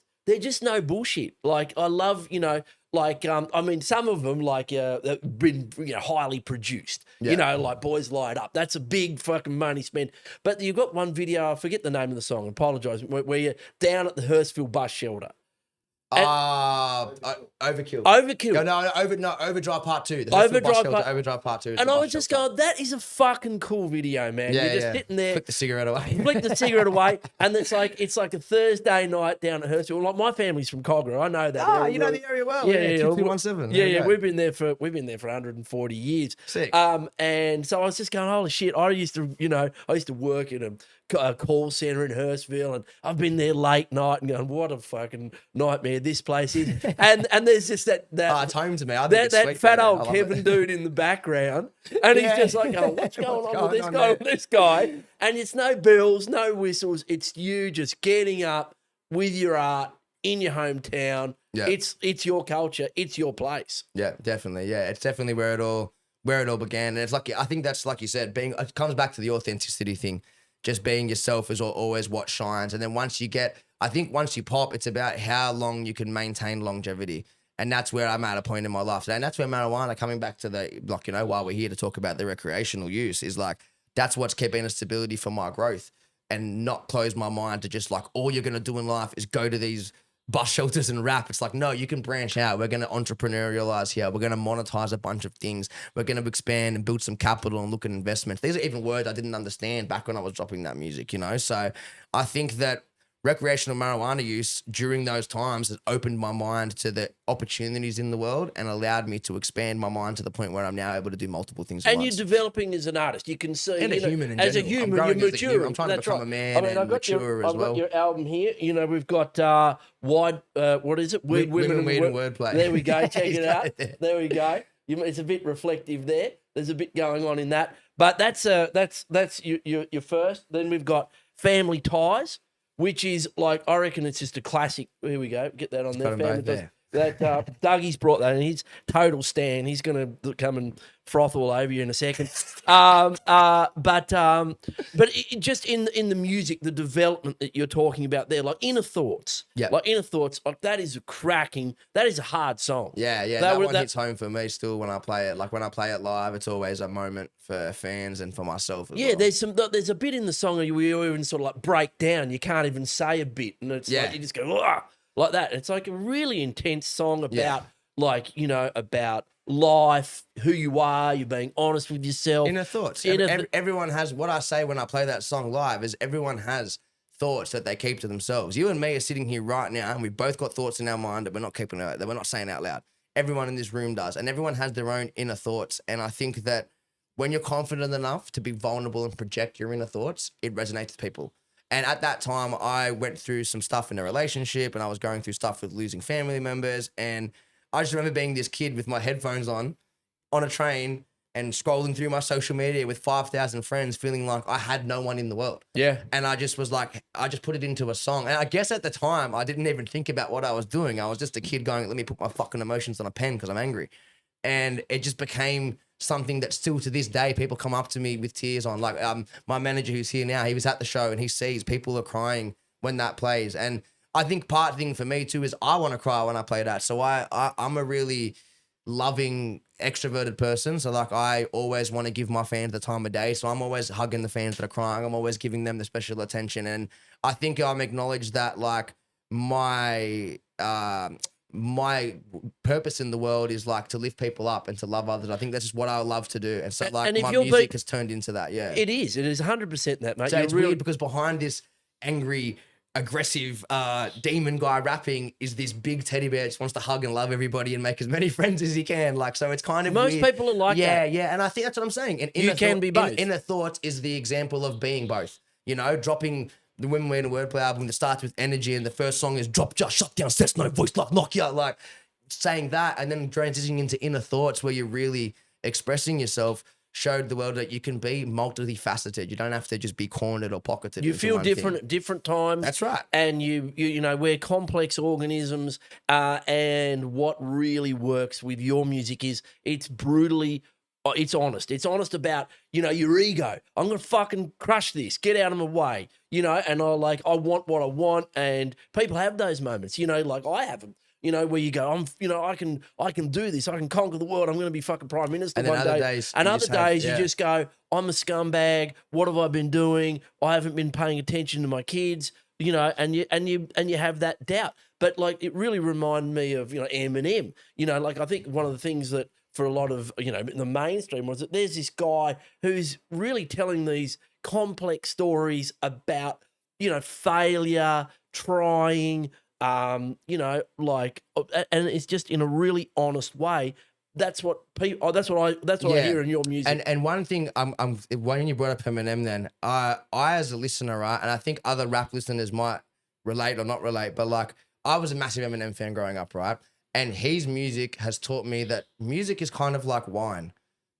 no bullshit. Like I love, I mean, some of them have been highly produced. Like Boys Light Up. That's a big fucking money spent. But you've got one video, I forget the name of the song, I apologise, where you're down at the Hurstville bus shelter. Overkill. Overdrive Part 2. Overdrive Part 2. And I was just going, that is a fucking cool video, man. Yeah, you're just sitting there. Flick the cigarette away. And it's like a Thursday night down at Hurstville. Like my family's from Cogra. I know that. You know the area well. Yeah. 2217. Yeah. We've been there for 140 years. Sick. And so I was just going, holy shit. I used to work in a call center in Hurstville, and I've been there late night and going, what a fucking nightmare this place is. and there's just that it's home to me. I think that it's sweet, fat man. old Kevin dude in the background, and he's just like, oh, what's going on with this guy? And it's no bells, no whistles. It's you just getting up with your art in your hometown. Yeah. It's your culture. It's your place. Yeah, definitely. Yeah, it's definitely where it all began. And it's like, I think that's like you said, it comes back to the authenticity thing. Just being yourself is always what shines. And then once you pop, it's about how long you can maintain longevity. And that's where I'm at a point in my life today. And that's where marijuana, coming back to while we're here to talk about the recreational use, is like, that's what's keeping a stability for my growth, and not close my mind to just like, all you're going to do in life is go to these bus shelters and rap. It's like, no, you can branch out. We're going to entrepreneurialize here. We're going to monetize a bunch of things. We're going to expand and build some capital and look at investments. These are even words I didn't understand back when I was dropping that music, So I think that recreational marijuana use during those times has opened my mind to the opportunities in the world and allowed me to expand my mind to the point where I'm now able to do multiple things at And once. you're developing as an artist. You can see, And a you know, human in as a general. I'm human, growing you're as a human. maturing. I'm trying to That's become right. a man and mature as I've well. got your album here. You know, we've got what is it? Women Weed Wordplay. There we go. Check He's it got out. it There we go. It's a bit reflective there. There's a bit going on in that. But that's your first. Then we've got Family Ties, which is like, I reckon it's just a classic. Here we go. Get that on there. got 'em both Family Ties. there. That Dougie's brought that, and he's total stan. He's going to come and froth all over you in a second. But just in the music, the development that you're talking about there, like Inner Thoughts. Yeah. Like Inner Thoughts, like that is a hard song. Yeah, that one hits home for me still when I play it. Like when I play it live, it's always a moment for fans and for myself as well. There's a bit in the song where you even sort of like break down. You can't even say a bit, and it's like you just go, "Ugh," like that. It's like a really intense song about like, you know, about life, who you are, you're being honest with yourself. Inner thoughts. Everyone has, what I say when I play that song live is everyone has thoughts that they keep to themselves. You and me are sitting here right now and we've both got thoughts in our mind that we're not keeping out, that we're not saying out loud. Everyone in this room does, and everyone has their own inner thoughts. And I think that when you're confident enough to be vulnerable and project your inner thoughts, it resonates with people. And at that time, I went through some stuff in a relationship and I was going through stuff with losing family members. And I just remember being this kid with my headphones on a train and scrolling through my social media with 5,000 friends, feeling like I had no one in the world. Yeah. And I just was like, I just put it into a song. And I guess at the time, I didn't even think about what I was doing. I was just a kid going, let me put my fucking emotions on a pen because I'm angry. And it just became something that still to this day, people come up to me with tears on. Like my manager who's here now, he was at the show and he sees people are crying when that plays. And I think part thing for me too is I want to cry when I play that. So I'm a really loving extroverted person. So like I always want to give my fans the time of day. So I'm always hugging the fans that are crying. I'm always giving them the special attention. And I think I'm acknowledged that like my purpose in the world is like to lift people up and to love others. I think that's just what I love to do. And so like my music has turned into that. Yeah. It is 100% that, mate. So You're it's really weird because behind this angry, aggressive demon guy rapping is this big teddy bear that just wants to hug and love everybody and make as many friends as he can. Like, so it's kind of most weird. people are like that. Yeah. And I think that's what I'm saying. And You can be both. Inner Thoughts is the example of being both. You know, dropping the Women Weed Wordplay album that starts with energy and the first song is drop, just shut down, sets no voice like Nokia, like saying that and then transitioning into Inner Thoughts where you're really expressing yourself showed the world that you can be multifaceted. You don't have to just be cornered or pocketed. You feel different at different times. That's right. And you know, we're complex organisms. And what really works with your music is it's brutally, it's honest. It's honest about, you know, your ego. I'm going to fucking crush this. Get out of my way. You know, and I want what I want. And people have those moments, you know, like I have them. You know, where you go, I can do this. I can conquer the world. I'm going to be fucking prime minister and then one other day. Days and other days yeah. you just go, I'm a scumbag. What have I been doing? I haven't been paying attention to my kids. You know, and you have that doubt. But like, it really reminded me of, you know, Eminem. You know, like I think one of the things that for a lot of, you know, in the mainstream was that there's this guy who's really telling these complex stories about, you know, failure, trying. You know, like, and it's just in a really honest way. That's what people. That's what I hear in your music. And one thing, when you brought up Eminem, then I as a listener, right, and I think other rap listeners might relate or not relate, but like I was a massive Eminem fan growing up, right, and his music has taught me that music is kind of like wine.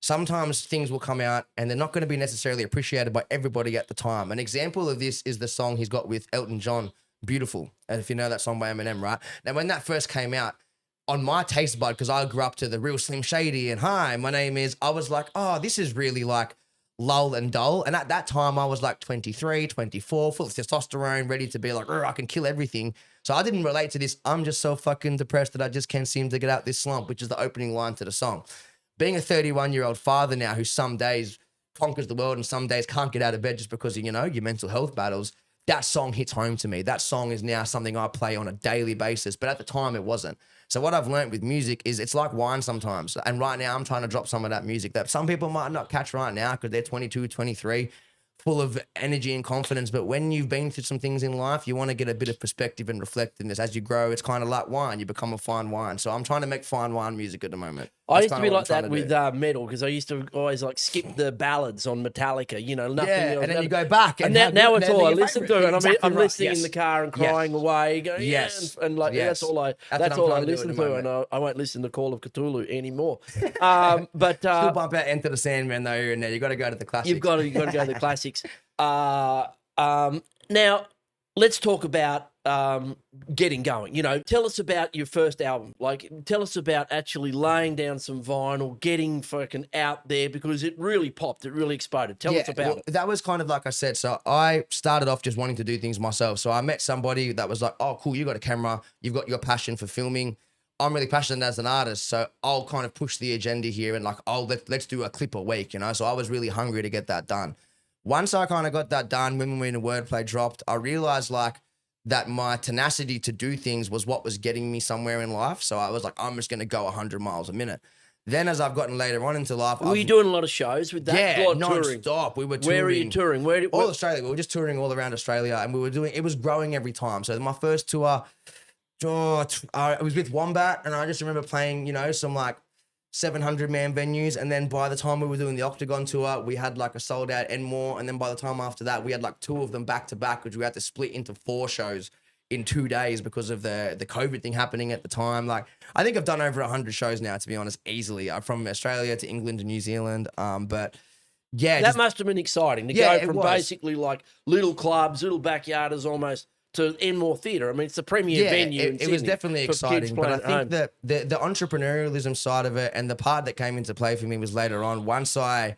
Sometimes things will come out and they're not going to be necessarily appreciated by everybody at the time. An example of this is the song he's got with Elton John, Beautiful. And if you know that song by Eminem, right? Now, when that first came out, on my taste bud, because I grew up to the real Slim Shady and hi, my name is, I was like, oh, this is really like lull and dull. And at that time, I was like 23, 24, full of testosterone, ready to be like, I can kill everything. So I didn't relate to this. I'm just so fucking depressed that I just can't seem to get out this slump, which is the opening line to the song. Being a 31-year-old father now who some days conquers the world and some days can't get out of bed just because of, you know, your mental health battles, that song hits home to me. That song is now something I play on a daily basis, but at the time it wasn't. So what I've learned with music is it's like wine sometimes. And right now I'm trying to drop some of that music that some people might not catch right now because they're 22, 23. full of energy and confidence. But when you've been through some things in life, you want to get a bit of perspective and reflectiveness. As you grow, it's kind of like wine. You become a fine wine. So I'm trying to make fine wine music at the moment. I used to be like that with metal because I used to always like skip the ballads on Metallica, nothing else. And then you go back. And now it's all I listen to. And Exactly I'm right. listening in the car and crying away, going, that's all I listen to. And I won't listen to Call of Cthulhu anymore. But still bump out Enter the Sandman though here and there. You got to go to the classics. You've got to go to the classics. Now let's talk about getting going. Tell us about your first album. Like, tell us about actually laying down some vinyl, getting fucking out there, because it really popped. It really exploded. Tell us about it. That was kind of like I said. So I started off just wanting to do things myself. So I met somebody that was like, oh, cool, you got a camera. You've got your passion for filming. I'm really passionate as an artist. So I'll kind of push the agenda here and like, let's do a clip a week, So I was really hungry to get that done. Once I kind of got that done, Women Weed Wordplay dropped, I realized like that my tenacity to do things was what was getting me somewhere in life. So I was like, I'm just going to go 100 miles a minute. Then as I've gotten later on into life... Were you doing a lot of shows with that? Yeah, non-stop. We were touring. Where were you touring? All Australia. We were just touring all around Australia and it was growing every time. So my first tour, I was with Wombat and I just remember playing, some like 700-man venues, and then by the time we were doing the Octagon tour, we had like a sold out and more, and then by the time after that, we had like 2 of them back to back, which we had to split into 4 shows in 2 days because of the COVID thing happening at the time. Like, I think I've done over 100 shows now, to be honest, easily. I'm from Australia to England to New Zealand, but yeah. That must have been exciting to go from basically like little clubs, little backyarders almost, to Enmore Theatre. I mean, it's the premier venue in Sydney. It was definitely exciting, but I think that the entrepreneurialism side of it and the part that came into play for me was later on. Once I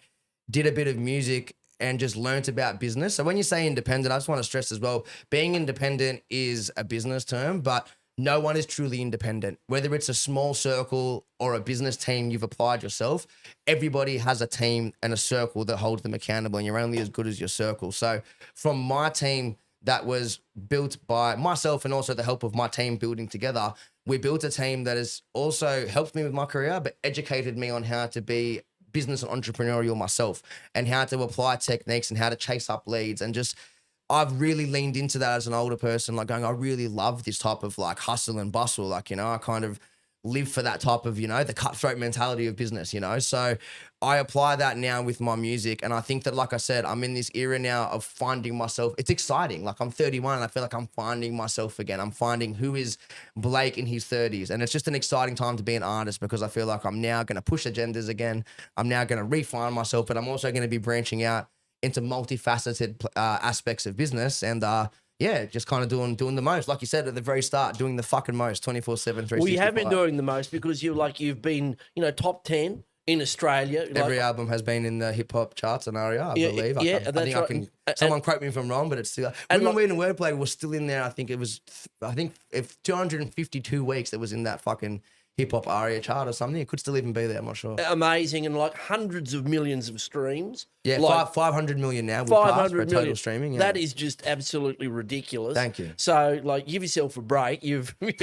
did a bit of music and just learnt about business. So when you say independent, I just want to stress as well, being independent is a business term, but no one is truly independent. Whether it's a small circle or a business team you've applied yourself, everybody has a team and a circle that holds them accountable, and you're only as good as your circle. So from my team, that was built by myself and also the help of my team building together. We built a team that has also helped me with my career, but educated me on how to be business and entrepreneurial myself and how to apply techniques and how to chase up leads. And just, I've really leaned into that as an older person, like going, I really love this type of like hustle and bustle. Like, I kind of live for that type of, the cutthroat mentality of business, So I apply that now with my music. And I think that, like I said, I'm in this era now of finding myself. It's exciting. Like, I'm 31 and I feel like I'm finding myself again. I'm finding who is Blake in his 30s. And it's just an exciting time to be an artist because I feel like I'm now going to push agendas again. I'm now going to refine myself, but I'm also going to be branching out into multifaceted aspects of business. And, just kind of doing the most. Like you said at the very start, doing the fucking most, 24/7, 365. Well, you have been doing the most because you've been, top 10 in Australia. Every album has been in the hip hop charts in ARIA, I believe. I think I can. Someone quote me if I'm wrong, but it's still. Women Weed Wordplay was still in there. I think if 252 weeks it was in that fucking hip hop ARIA chart or something. It could still even be there. I'm not sure. Amazing, and like hundreds of millions of streams. Yeah, like 500 million now. 500 million total streaming. Yeah. That is just absolutely ridiculous. Thank you. So, like, give yourself a break. You've been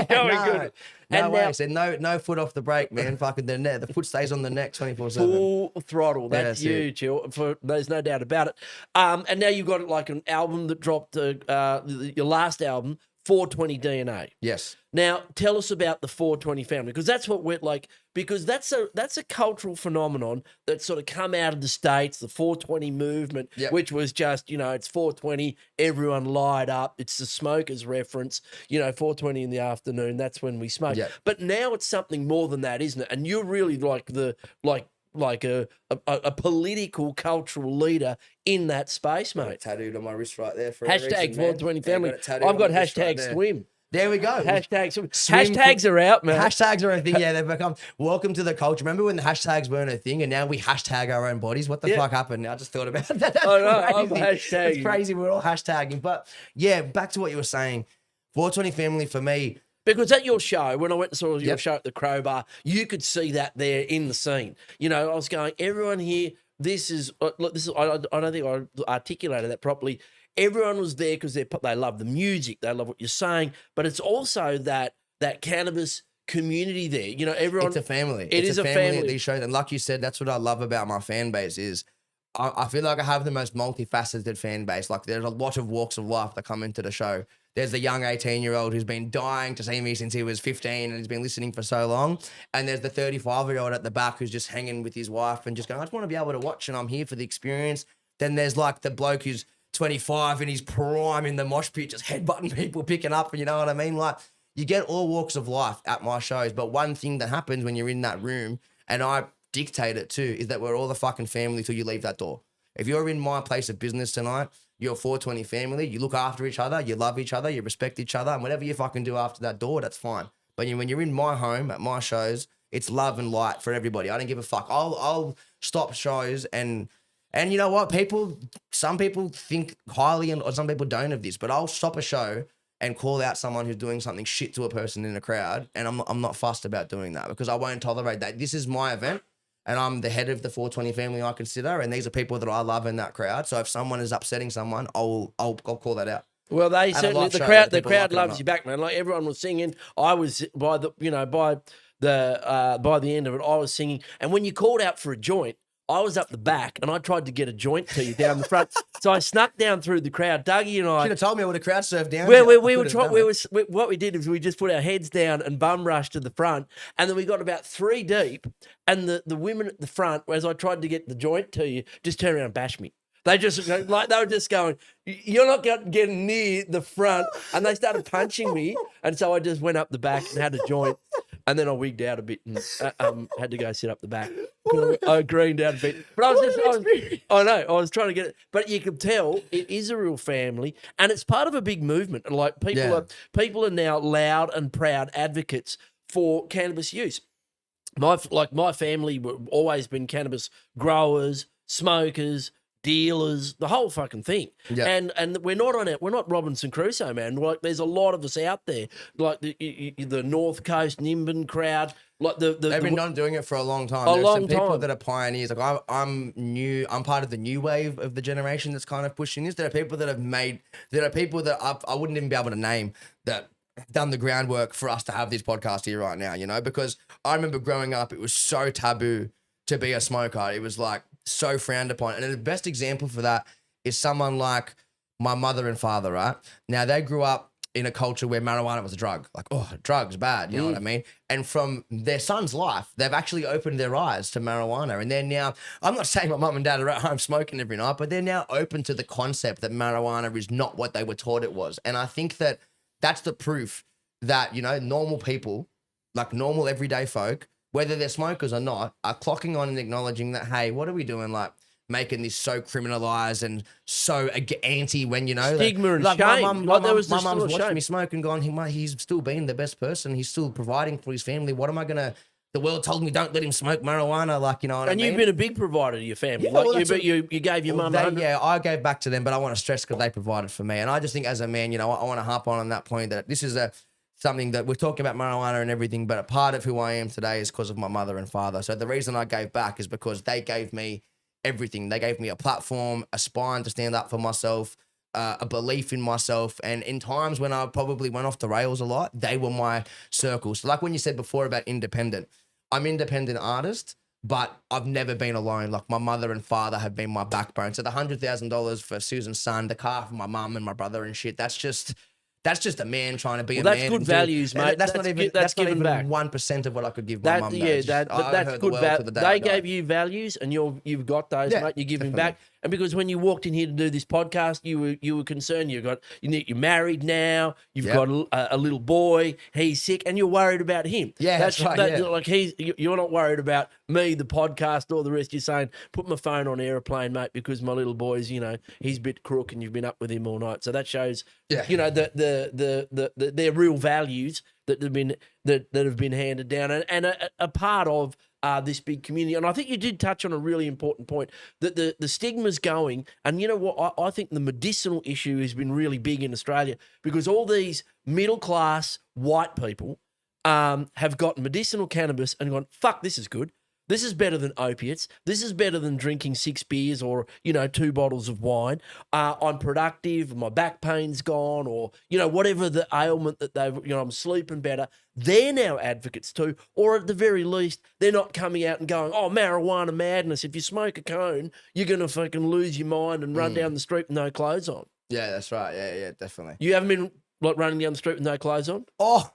going good. No way. Said no foot off the brake, man. Fucking the foot stays on the neck 24/7. Full throttle. That's huge. There's no doubt about it. And now you've got like an album that dropped. Your last album, 420 DNA. Yes. Now tell us about the 420 family, because that's what we're like. Because that's a cultural phenomenon that sort of come out of the States. The 420 movement, which was just it's 420, everyone light up. It's the smokers reference. 420 in the afternoon. That's when we smoke. Yep. But now it's something more than that, isn't it? And you're really like a political, cultural leader in that space, mate. Tattooed on my wrist right there. For hashtag 420 family. I've got hashtag swim. There we go. Hashtag swim. Hashtags are out, man. Hashtags are a thing. Yeah, they've become welcome to the culture. Remember when the hashtags weren't a thing and now we hashtag our own bodies? What the fuck happened? I just thought about that. That's I'm crazy. hashtagging. It's crazy. We're all hashtagging. But yeah, back to what you were saying. 420 family for me. Because at your show, when I went and saw your show at the Crowbar, you could see that there in the scene. I was going, everyone here, this is I don't think I articulated that properly. Everyone was there because they love the music, they love what you're saying, but it's also that cannabis community there. Everyone. It's a family. It is a family at these shows, and like you said, that's what I love about my fan base is I feel like I have the most multifaceted fan base. Like there's a lot of walks of life that come into the show. There's the young 18-year-old who's been dying to see me since he was 15 and he's been listening for so long. And there's the 35-year-old at the back who's just hanging with his wife and just going, I just want to be able to watch and I'm here for the experience. Then there's like the bloke who's 25 in his prime in the mosh pit, just headbutting people, picking up, and you know what I mean? Like you get all walks of life at my shows. But one thing that happens when you're in that room, and I dictate it too, is that we're all the fucking family till you leave that door. If you're in my place of business tonight, you're a 420 family, you look after each other, you love each other, you respect each other, and whatever you fucking do after that door, that's fine. But when you're in my home, at my shows, it's love and light for everybody. I don't give a fuck. I'll stop shows and you know what? Some people think highly or some people don't of this, but I'll stop a show and call out someone who's doing something shit to a person in a crowd, and I'm not fussed about doing that because I won't tolerate that. This is my event. And I'm the head of the 420 family I consider, and these are people that I love in that crowd. So if someone is upsetting someone, I'll call that out. Well, they certainly the crowd loves you back, man. Like everyone was singing. I was by the end of it, I was singing. And when you called out for a joint, I was up the back and I tried to get a joint to you down the front. So I snuck down through the crowd. Dougie and I should have told me I would have crowd surfed down. What we did is we just put our heads down and bum rushed to the front, and then we got about 3 deep. And the women at the front, as I tried to get the joint to you, just turned around and bashed me. They just they were just going, you're not getting near the front, and they started punching me, and so I just went up the back and had a joint. And then I wigged out a bit and had to go sit up the back. I greened out a bit. But I was trying to get it. But you can tell it is a real family, and it's part of a big movement. And like people are now loud and proud advocates for cannabis use. My family were always been cannabis growers, smokers, dealers, the whole fucking thing. Yeah. And we're not Robinson Crusoe, man. Like there's a lot of us out there, like the North Coast Nimbin crowd. Like they've been not doing it for a long time. There's some people that are pioneers. Like I'm new. I'm part of the new wave of the generation that's kind of pushing this. There are people that I wouldn't even be able to name that done the groundwork for us to have this podcast here right now. You know, because I remember growing up, it was so taboo to be a smoker. It was like so frowned upon. And the best example for that is someone like my mother and father, right? Now, they grew up in a culture where marijuana was a drug. Like, oh, drugs, bad, you know what I mean? And from their son's life, they've actually opened their eyes to marijuana. And they're now, I'm not saying my mum and dad are at home smoking every night, but they're now open to the concept that marijuana is not what they were taught it was. And I think that that's the proof that, you know, normal people, like normal everyday folk, whether they're smokers or not, are clocking on and acknowledging that, hey, what are we doing? Like making this so criminalized and so anti when, you know, stigma and like shame. My mum's watching me smoke and gone, he's still being the best person. He's still providing for his family. What am I going to, the world told me don't let him smoke marijuana. Like, you know what I mean? And you've been a big provider to your family. Yeah, like you gave your mum. Yeah, I gave back to them, but I want to stress because they provided for me. And I just think as a man, you know, I want to harp on that point that this is something that we're talking about marijuana and everything, but a part of who I am today is because of my mother and father. So the reason I gave back is because they gave me everything. They gave me a platform, a spine to stand up for myself, a belief in myself. And in times when I probably went off the rails a lot, they were my circles. So like when you said before about independent, I'm independent artist, but I've never been alone. Like my mother and father have been my backbone. So the $100,000 for Susan's son, the car for my mum and my brother and shit, that's just a man trying to be a man. That's good values, mate. That's not even 1% of what I could give my mum. Yeah, that's good value. They gave you values, and you've got those, mate. You're giving back. And because when you walked in here to do this podcast, you were concerned. You're married now. You've got a little boy. He's sick, and you're worried about him. Yeah, that's right. Like you're not worried about me, the podcast, or the rest. You're saying, put my phone on airplane, mate, because my little boy's, you know, he's a bit crook, and you've been up with him all night. So that shows, you know, their real values that have been handed down, and a part of this big community. And I think you did touch on a really important point, that the stigma's going. And you know what? I think the medicinal issue has been really big in Australia because all these middle-class white people have got medicinal cannabis and gone, fuck, this is good. This is better than opiates. This is better than drinking 6 beers or, 2 bottles of wine. I'm productive. My back pain's gone, or, whatever the ailment that they've, I'm sleeping better. They're now advocates too. Or at the very least, they're not coming out and going, oh, marijuana madness. If you smoke a cone, you're going to fucking lose your mind and run down the street with no clothes on. Yeah, that's right. Yeah, definitely. You haven't been running down the street with no clothes on? Oh,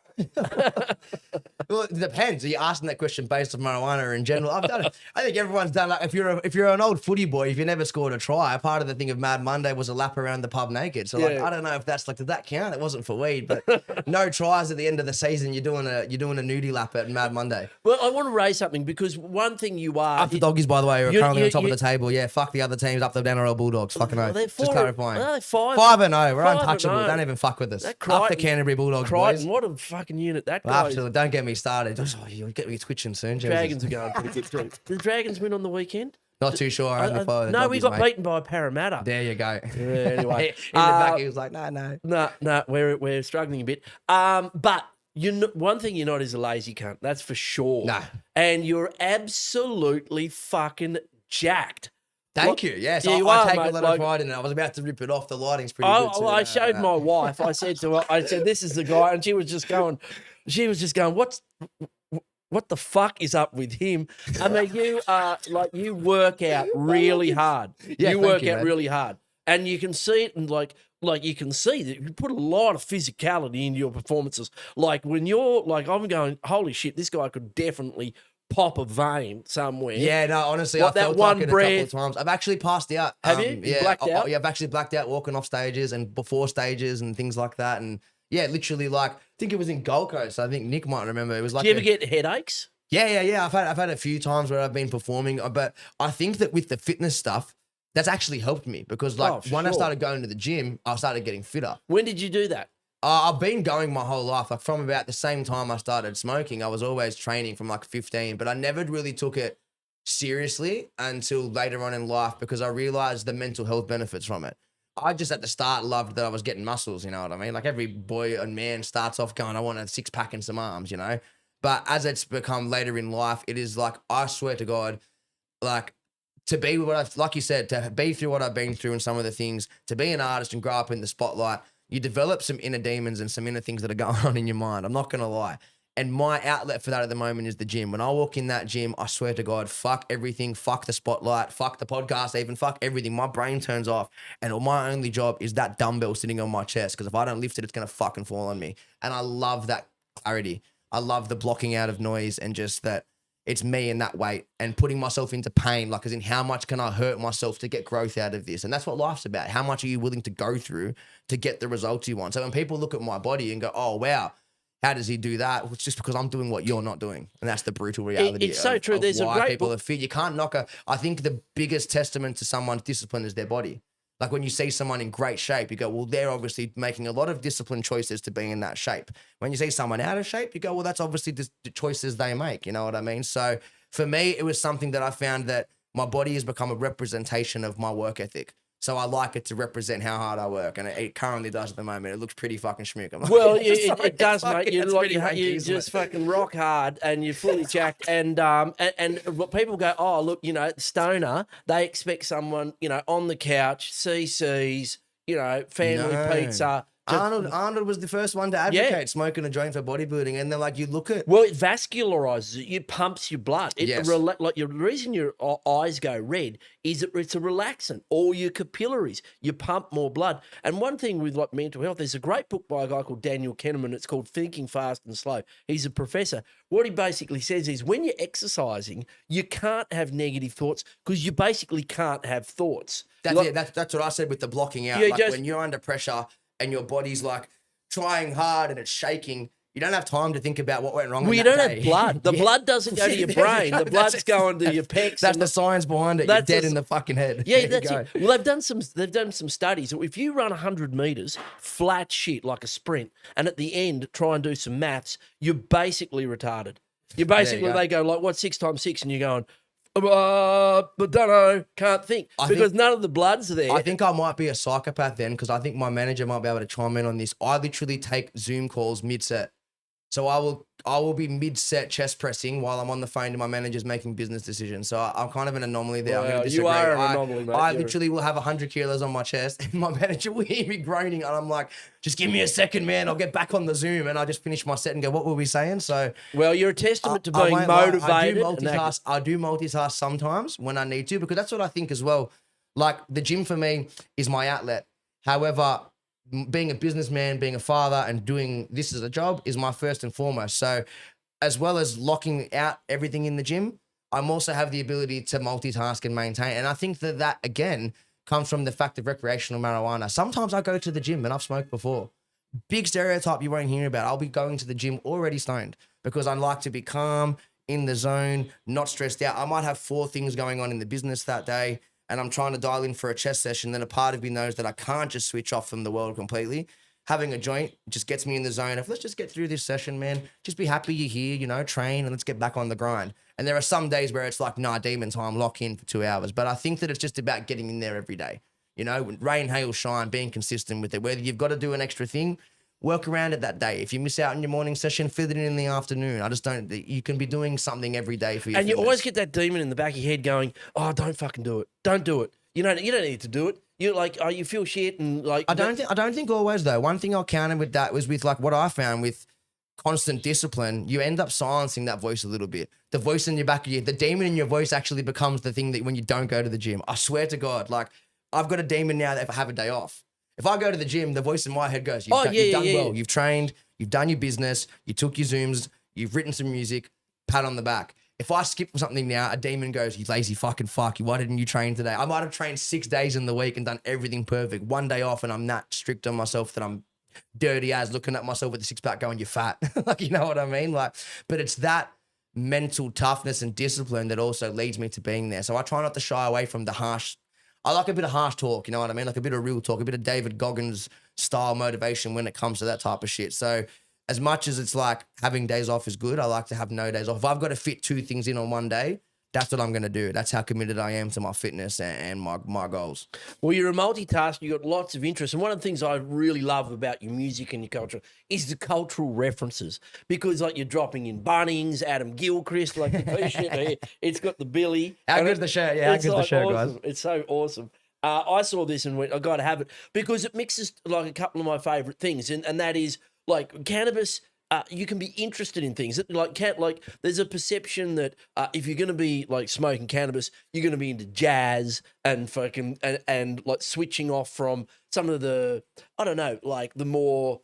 well, it depends. Are you asking that question based on marijuana or in general? I've done it. I think everyone's done. Like, if you're an old footy boy, if you never scored a try, part of the thing of Mad Monday was a lap around the pub naked. So like, I don't know if that's like, did that count? It wasn't for weed, but no tries at the end of the season. You're doing a nudie lap at Mad Monday. Well, I want to raise something because one thing you are up the doggies, by the way, are currently on top of the table. Yeah, fuck the other teams, up the NRL Bulldogs. Fucking no. Just clarifying. They're 5-0. We're untouchable. Don't even fuck with us. Up the Canterbury Bulldogs, boys. What a fucking unit that guy. Absolutely. Don't get me started. Oh, you'll get me twitching soon. Dragons are going pretty good too. Did the Dragons win on the weekend? Not too sure. No, we got beaten by Parramatta. There you go. Yeah, anyway. In the back, he was like, no. No, we're struggling a bit. But one thing you're not is a lazy cunt. That's for sure. No. And you're absolutely fucking jacked. Thank you. Yes, I take a lot of pride in it. I was about to rip it off. The lighting's pretty good. Well, I showed my wife. I said to her, this is the guy. And she was just going, what the fuck is up with him? I mean, you work out really hard. Yeah, you work out really hard. And you can see it, and like you can see that you put a lot of physicality into your performances. Like when you're like, I'm going, holy shit, this guy could definitely pop a vein somewhere. Yeah, no, honestly, I felt like it a couple of times. I've actually passed out. Have you? Yeah, blacked out? Yeah, I've actually blacked out walking off stages and before stages and things like that. And yeah, literally, like, I think it was in Gold Coast. I think Nick might remember. It was like. Do you ever get headaches? Yeah. I've had a few times where I've been performing, but I think that with the fitness stuff, that's actually helped me because when I started going to the gym, I started getting fitter. When did you do that? I've been going my whole life. Like from about the same time I started smoking, I was always training from like 15, but I never really took it seriously until later on in life because I realized the mental health benefits from it. I just at the start loved that I was getting muscles, you know what I mean? Like every boy and man starts off going, I want a 6-pack and some arms, you know? But as it's become later in life, it is like, I swear to God, like to be like you said, to be through what I've been through and some of the things, to be an artist and grow up in the spotlight, you develop some inner demons and some inner things that are going on in your mind. I'm not going to lie. And my outlet for that at the moment is the gym. When I walk in that gym, I swear to God, fuck everything, fuck the spotlight, fuck the podcast, even fuck everything. My brain turns off. And my only job is that dumbbell sitting on my chest. Because if I don't lift it, it's going to fucking fall on me. And I love that clarity. I love the blocking out of noise and just that it's me and that weight and putting myself into pain. Like as in how much can I hurt myself to get growth out of this? And that's what life's about. How much are you willing to go through to get the results you want? So when people look at my body and go, oh, wow, how does he do that? Well, it's just because I'm doing what you're not doing. And that's the brutal reality. It's so true. There's why a great people are fit. You can't knock I think the biggest testament to someone's discipline is their body. Like when you see someone in great shape, you go, well, they're obviously making a lot of disciplined choices to be in that shape. When you see someone out of shape, you go, well, that's obviously the choices they make. You know what I mean? So for me, it was something that I found that my body has become a representation of my work ethic. So I like it to represent how hard I work, and it currently does at the moment. It looks pretty fucking schmook. Well, it does, mate. You just fucking rock hard, and you're fully jacked. And what people go, oh, look, stoner. They expect someone, on the couch, CCs, family pizza. Arnold was the first one to advocate smoking a joint for bodybuilding, and they're like, you look at... Well, it vascularizes it. It pumps your blood. Yes. The reason your eyes go red is it's a relaxant. All your capillaries, you pump more blood. And one thing with mental health, there's a great book by a guy called Daniel Kahneman. It's called Thinking Fast and Slow. He's a professor. What he basically says is when you're exercising, you can't have negative thoughts because you basically can't have thoughts. That's what I said with the blocking out. When you're under pressure and your body's like trying hard and it's shaking, you don't have time to think about what went wrong. Well, you don't have blood. The blood doesn't go to your brain. The blood's going to your pecs. That's the science behind it. You're dead in the fucking head. Yeah, that's it. Well, they've done some studies. If you run 100 meters flat shit like a sprint, and at the end try and do some maths, you're basically retarded. They go like, what's 6 times 6, and you're going, but don't know, can't think because none of the blood's there. I think I might be a psychopath then because I think my manager might be able to chime in on this. I literally take Zoom calls mid-set. So I will be mid-set chest pressing while I'm on the phone to my managers making business decisions. So I'm kind of an anomaly there. I'm going to disagree. You are an anomaly, mate. I literally will have 100 kilos on my chest and my manager will hear me groaning and I'm like, just give me a second, man. I'll get back on the Zoom and I just finish my set and go, what were we saying? So well, you're a testament to being motivated. I do multitask sometimes when I need to because that's what I think as well. Like the gym for me is my outlet. However, being a businessman, being a father and doing this as a job is my first and foremost. So as well as locking out everything in the gym, I'm also have the ability to multitask and maintain. And I think that again comes from the fact of recreational marijuana. Sometimes I go to the gym and I've smoked before. Big stereotype you won't hear about. I'll be going to the gym already stoned because I like to be calm, in the zone, not stressed out. I might have 4 things going on in the business that day and I'm trying to dial in for a chest session, then a part of me knows that I can't just switch off from the world completely. Having a joint just gets me in the zone of let's just get through this session, man. Just be happy you're here, train and let's get back on the grind. And there are some days where it's like, nah, demon time, lock in for 2 hours. But I think that it's just about getting in there every day. Rain, hail, shine, being consistent with it. Whether you've got to do an extra thing, work around it that day. If you miss out on your morning session, fit it in the afternoon. You can be doing something every day for your And fitness. you always get that demon in the back of your head going, oh, don't fucking do it. Don't do it. You don't need to do it. You're like, oh, you feel shit and like. I don't think always though. One thing I'll counter with that was with like what I found with constant discipline, you end up silencing that voice a little bit. The voice in your back of the demon in your voice actually becomes the thing that when you don't go to the gym. I swear to God, like I've got a demon now that if I have a day off. If I go to the gym, the voice in my head goes, you've done well. You've trained, you've done your business, you took your Zooms, you've written some music, pat on the back. If I skip something now, a demon goes, you lazy fucking fuck, why didn't you train today? I might have trained 6 days in the week and done everything perfect. 1 day off and I'm that strict on myself that I'm dirty as looking at myself with a 6-pack going, you're fat. Like, you know what I mean? Like, but it's that mental toughness and discipline that also leads me to being there. So I try not to shy away from the harsh. I like a bit of harsh talk, you know what I mean? Like a bit of real talk, a bit of David Goggins style motivation when it comes to that type of shit. So as much as it's like having days off is good, I like to have no days off. If I've got to fit 2 things in on one day, that's what I'm going to do. That's how committed I am to my fitness and my goals. Well, you're a multitasker. You've got lots of interests. And one of the things I really love about your music and your culture is the cultural references. Because like you're dropping in Bunnings, Adam Gilchrist, like the T-shirt, it's got the Billy. How good's the shirt? Yeah, how good's the shirt, awesome. guys? It's so awesome. I saw this and went, I got to have it because it mixes like a couple of my favorite things. And that is like cannabis. You can be interested in things there's a perception that if you're going to be like smoking cannabis, you're going to be into jazz and fucking and like switching off from some of the, I don't know, like the more,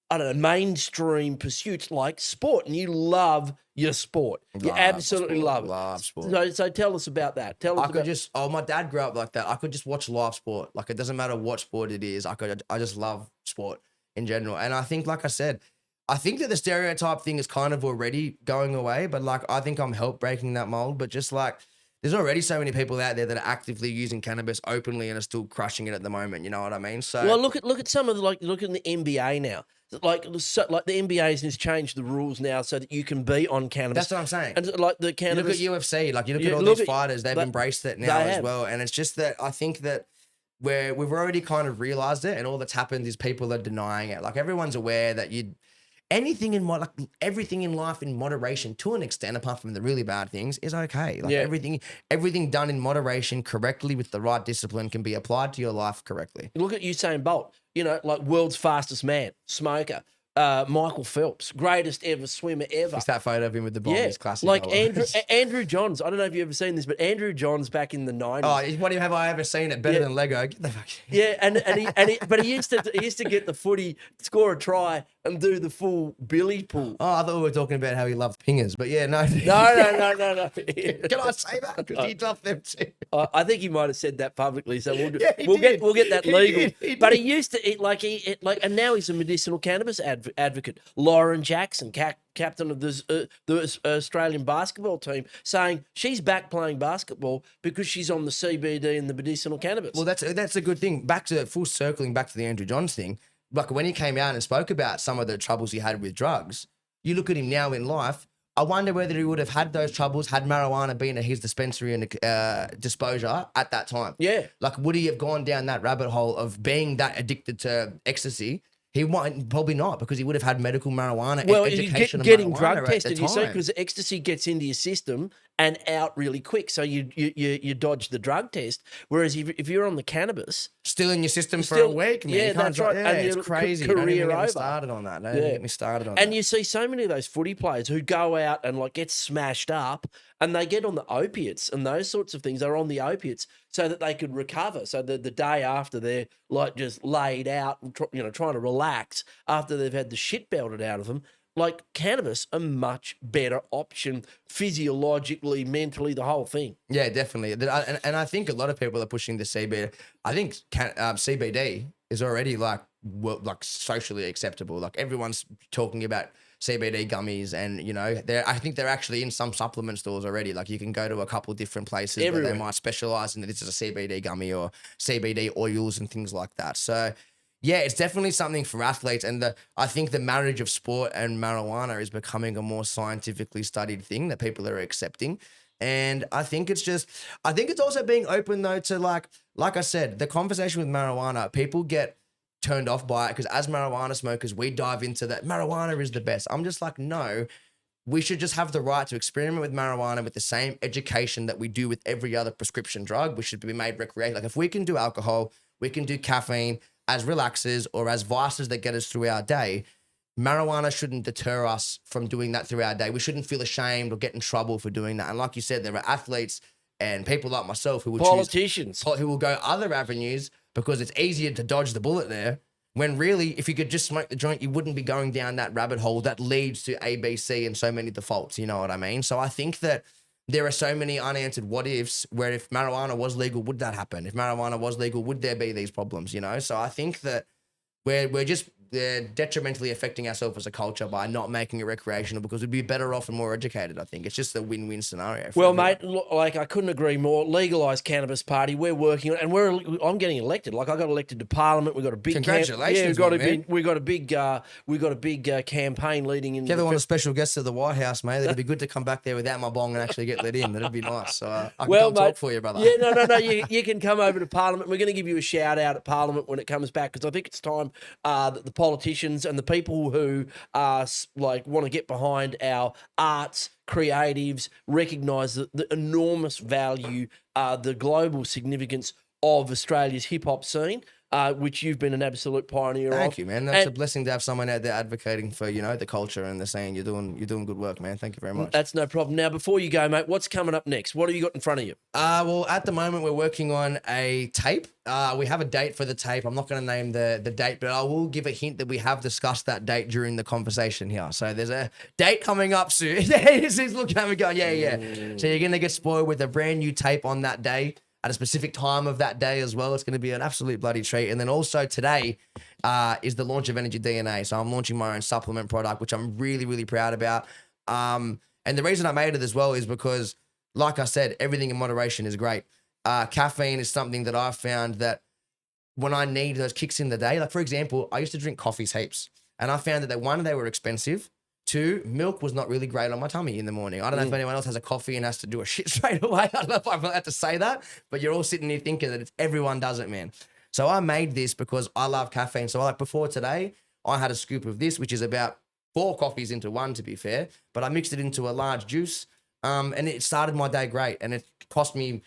I don't know, mainstream pursuits like sport. And you love your sport. You absolutely love it. Love sport. So tell us about that. My dad grew up like that. I could just watch live sport. Like it doesn't matter what sport it is. I just love sport in general. And I think, like I said, I think that the stereotype thing is kind of already going away, but like I think I'm help breaking that mold. But just like there's already so many people out there that are actively using cannabis openly and are still crushing it at the moment. You know what I mean? So well, look at some of the look at the NBA now. Like the NBA has changed the rules now so that you can be on cannabis. That's what I'm saying. And like the cannabis, you look at UFC, like you look at all these fighters, they've embraced it now as well. And it's just that I think that we've already kind of realized it, and all that's happened is people are denying it. Like everyone's aware that everything in life in moderation to an extent, apart from the really bad things, is okay. Like everything done in moderation correctly with the right discipline can be applied to your life correctly. Look at Usain Bolt, like world's fastest man, smoker. Michael Phelps, greatest ever swimmer ever. It's that photo of him with the bomb. Yeah, It's classic. like Andrew Johns. I don't know if you've ever seen this, but Andrew Johns back in the 90s. Oh, what have I ever seen it better than Lego? Get the fuck. Yeah, but he used to get the footy, score a try, and do the full Billy pull. Oh, I thought we were talking about how he loved pingers, but yeah, no. No. Can I say that? Because he loved them too. I think he might have said that publicly, so we'll get that He legal. did. But he used to eat and now he's a medicinal cannabis advocate. Lauren Jackson, captain of the Australian basketball team, saying she's back playing basketball because she's on the CBD and the medicinal cannabis. Well, that's a good thing. Circling back to the Andrew Johns thing. Like when he came out and spoke about some of the troubles he had with drugs, you look at him now in life. I wonder whether he would have had those troubles had marijuana been at his dispensary and disposure at that time. Yeah. Like, would he have gone down that rabbit hole of being that addicted to ecstasy? He might probably not, because he would have had medical marijuana Well, and you education getting of marijuana drug at the tested, you see, time. because ecstasy gets into your system and out really quick, so you dodge the drug test. Whereas if you're on the cannabis, Still in your system for a still- week, man. yeah, You can't that's drop- right. Yeah, And it's your crazy. career Don't even get me over. started on that. Don't even get me started on And that. you see so many of those footy players who go out and like get smashed up, and they get on the opiates and those sorts of things. They're on the opiates so that they could recover. So that the day after they're like just laid out, and trying to relax after they've had the shit belted out of them. Like cannabis, a much better option physiologically, mentally, the whole thing. Yeah, definitely. And I think a lot of people are pushing the CBD. I think CBD is already like socially acceptable. Like everyone's talking about CBD gummies, and I think they're actually in some supplement stores already. Like you can go to a couple of different places where they might specialize in that this is a CBD gummy or CBD oils and things like that. So yeah, it's definitely something for athletes, and I think the marriage of sport and marijuana is becoming a more scientifically studied thing that people are accepting. And I think it's also being open though to like I said, the conversation with marijuana, people get turned off by it because as marijuana smokers, we dive into that marijuana is the best. I'm just like, no, we should just have the right to experiment with marijuana with the same education that we do with every other prescription drug. We should be made recreational. Like if we can do alcohol, we can do caffeine as relaxers or as vices that get us through our day. Marijuana shouldn't deter us from doing that through our day. We shouldn't feel ashamed or get in trouble for doing that. And like you said, there are athletes and people like myself who will politicians who will go other avenues because it's easier to dodge the bullet there. When really, if you could just smoke the joint, you wouldn't be going down that rabbit hole that leads to A, B, C and so many defaults. You know what I mean? So I think that there are so many unanswered what ifs where if marijuana was legal, would that happen? If marijuana was legal, would there be these problems? So I think that we're just detrimentally affecting ourselves as a culture by not making it recreational because we'd be better off and more educated. I think it's just a win-win scenario. Well, mate, like I couldn't agree more. Legalised cannabis party. We're working on, and I'm getting elected. Like I got elected to Parliament. We got a big congratulations. We got a big campaign leading in. If you ever want a special guest at the White House, mate, it'd be good to come back there without my bong and actually get let in. That'd be nice. So I can come talk for you, brother. Yeah, no. You can come over to Parliament. We're going to give you a shout out at Parliament when it comes back because I think it's time that the politicians and the people who want to get behind our arts, creatives, recognise the enormous value, the global significance of Australia's hip hop scene. Which you've been an absolute pioneer of. Thank you, man. That's a blessing to have someone out there advocating for, the culture and the saying you're doing good work, man. Thank you very much. That's no problem. Now, before you go, mate, what's coming up next? What have you got in front of you? Well, at the moment, we're working on a tape. We have a date for the tape. I'm not going to name the date, but I will give a hint that we have discussed that date during the conversation here. So there's a date coming up soon. He's looking at me going, yeah. So you're going to get spoiled with a brand new tape on that day. At a specific time of that day as well. It's going to be an absolute bloody treat. And then also today is the launch of Energy DNA. So I'm launching my own supplement product, which I'm really, really proud about. And the reason I made it as well is because, like I said, everything in moderation is great. Caffeine is something that I've found that when I need those kicks in the day, like for example, I used to drink coffees heaps. And I found that one, they were expensive. Two, milk was not really great on my tummy in the morning. I don't know if anyone else has a coffee and has to do a shit straight away. I don't know if I'm allowed to say that, but you're all sitting here thinking that everyone does it, man. So I made this because I love caffeine. So like before today, I had a scoop of this, which is about 4 coffees into one, to be fair, but I mixed it into a large juice, and it started my day great. And it cost me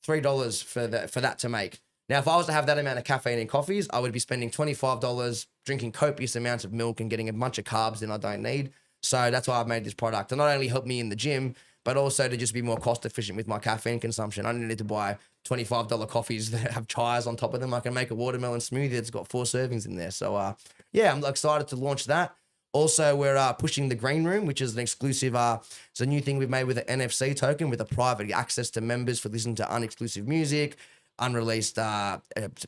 $3 for that to make. Now, if I was to have that amount of caffeine in coffees, I would be spending $25 drinking copious amounts of milk and getting a bunch of carbs that I don't need. So that's why I've made this product. And not only help me in the gym, but also to just be more cost efficient with my caffeine consumption. I don't need to buy $25 coffees that have chais on top of them. I can make a watermelon smoothie that's got 4 servings in there. So I'm excited to launch that. Also, we're pushing the Green Room, which is an exclusive, it's a new thing we've made with an NFC token with a private access to members for listening to unexclusive music, unreleased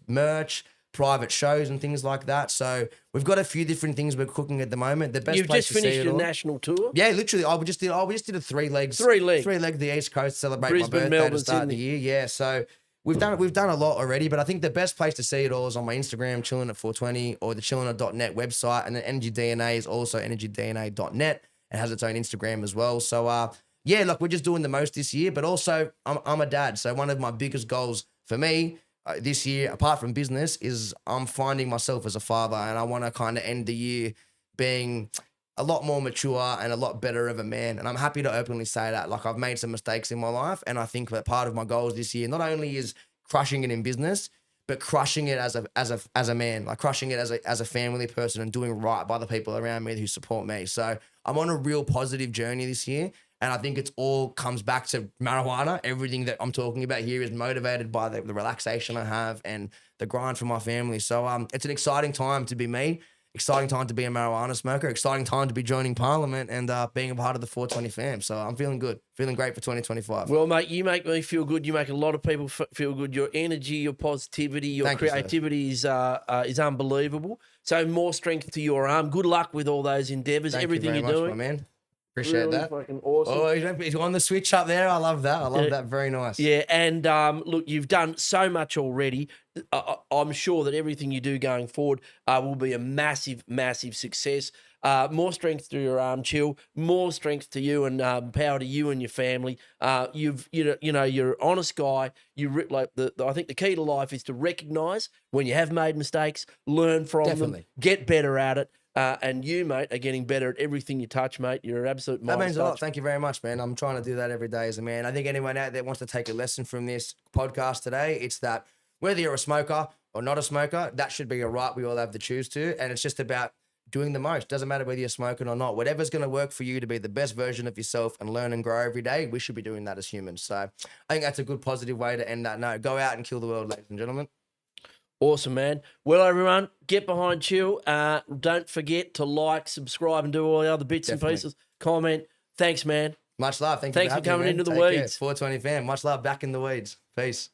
merch, private shows and things like that. So we've got a few different things we're cooking at the moment. The best You've place just to see finished it your all. national tour? Yeah, literally. We just did a 3 legs. 3 legs. 3 legs the East Coast, celebrate Brisbane, my birthday Melbourne, to start Sydney. the year. Yeah, so we've done a lot already, but I think the best place to see it all is on my Instagram, Chillinit420, or the chillinit.net website, and then Energy DNA is also energydna.net. It has its own Instagram as well. So look, we're just doing the most this year, but also I'm a dad. So one of my biggest goals for me this year, apart from business, is I'm finding myself as a father, and I want to kind of end the year being a lot more mature and a lot better of a man. And I'm happy to openly say that. Like, I've made some mistakes in my life, and I think that part of my goals this year not only is crushing it in business, but crushing it as a man, like crushing it as a family person and doing right by the people around me who support me. So I'm on a real positive journey this year. And I think it's all comes back to marijuana. Everything that I'm talking about here is motivated by the relaxation I have and the grind for my family. So it's an exciting time to be me, exciting time to be a marijuana smoker, exciting time to be joining Parliament and being a part of the 420 fam. So I'm feeling good, feeling great for 2025. Well, mate, you make me feel good. You make a lot of people feel good. Your energy, your positivity, your creativity is unbelievable. So more strength to your arm. Good luck with all those endeavours, everything you're doing. My man. Appreciate really that. Fucking awesome. Oh, he's on the switch up there. I love that. I love that. Very nice. Yeah, and look, you've done so much already. I'm sure that everything you do going forward will be a massive, massive success. More strength to your arm, Chill. More strength to you, and power to you and your family. You're an honest guy. I think the key to life is to recognise when you have made mistakes, learn from them, get better at it. And you, mate, are getting better at everything you touch, mate. You're an absolute That means a lot. Thank you very much, man. I'm trying to do that every day as a man. I think anyone out there wants to take a lesson from this podcast today, it's that whether you're a smoker or not a smoker, that should be a right we all have to choose to. And it's just about doing the most. Doesn't matter whether you're smoking or not. Whatever's going to work for you to be the best version of yourself and learn and grow every day, we should be doing that as humans. So I think that's a good positive way to end that note. Go out and kill the world, ladies and gentlemen. Awesome, man. Well, everyone, get behind Chill. Don't forget to like, subscribe, and do all the other bits and pieces. Comment. Thanks, man. Much love. Thanks for coming into the Take weeds. Care. 420 fam. Much love. Back in the weeds. Peace.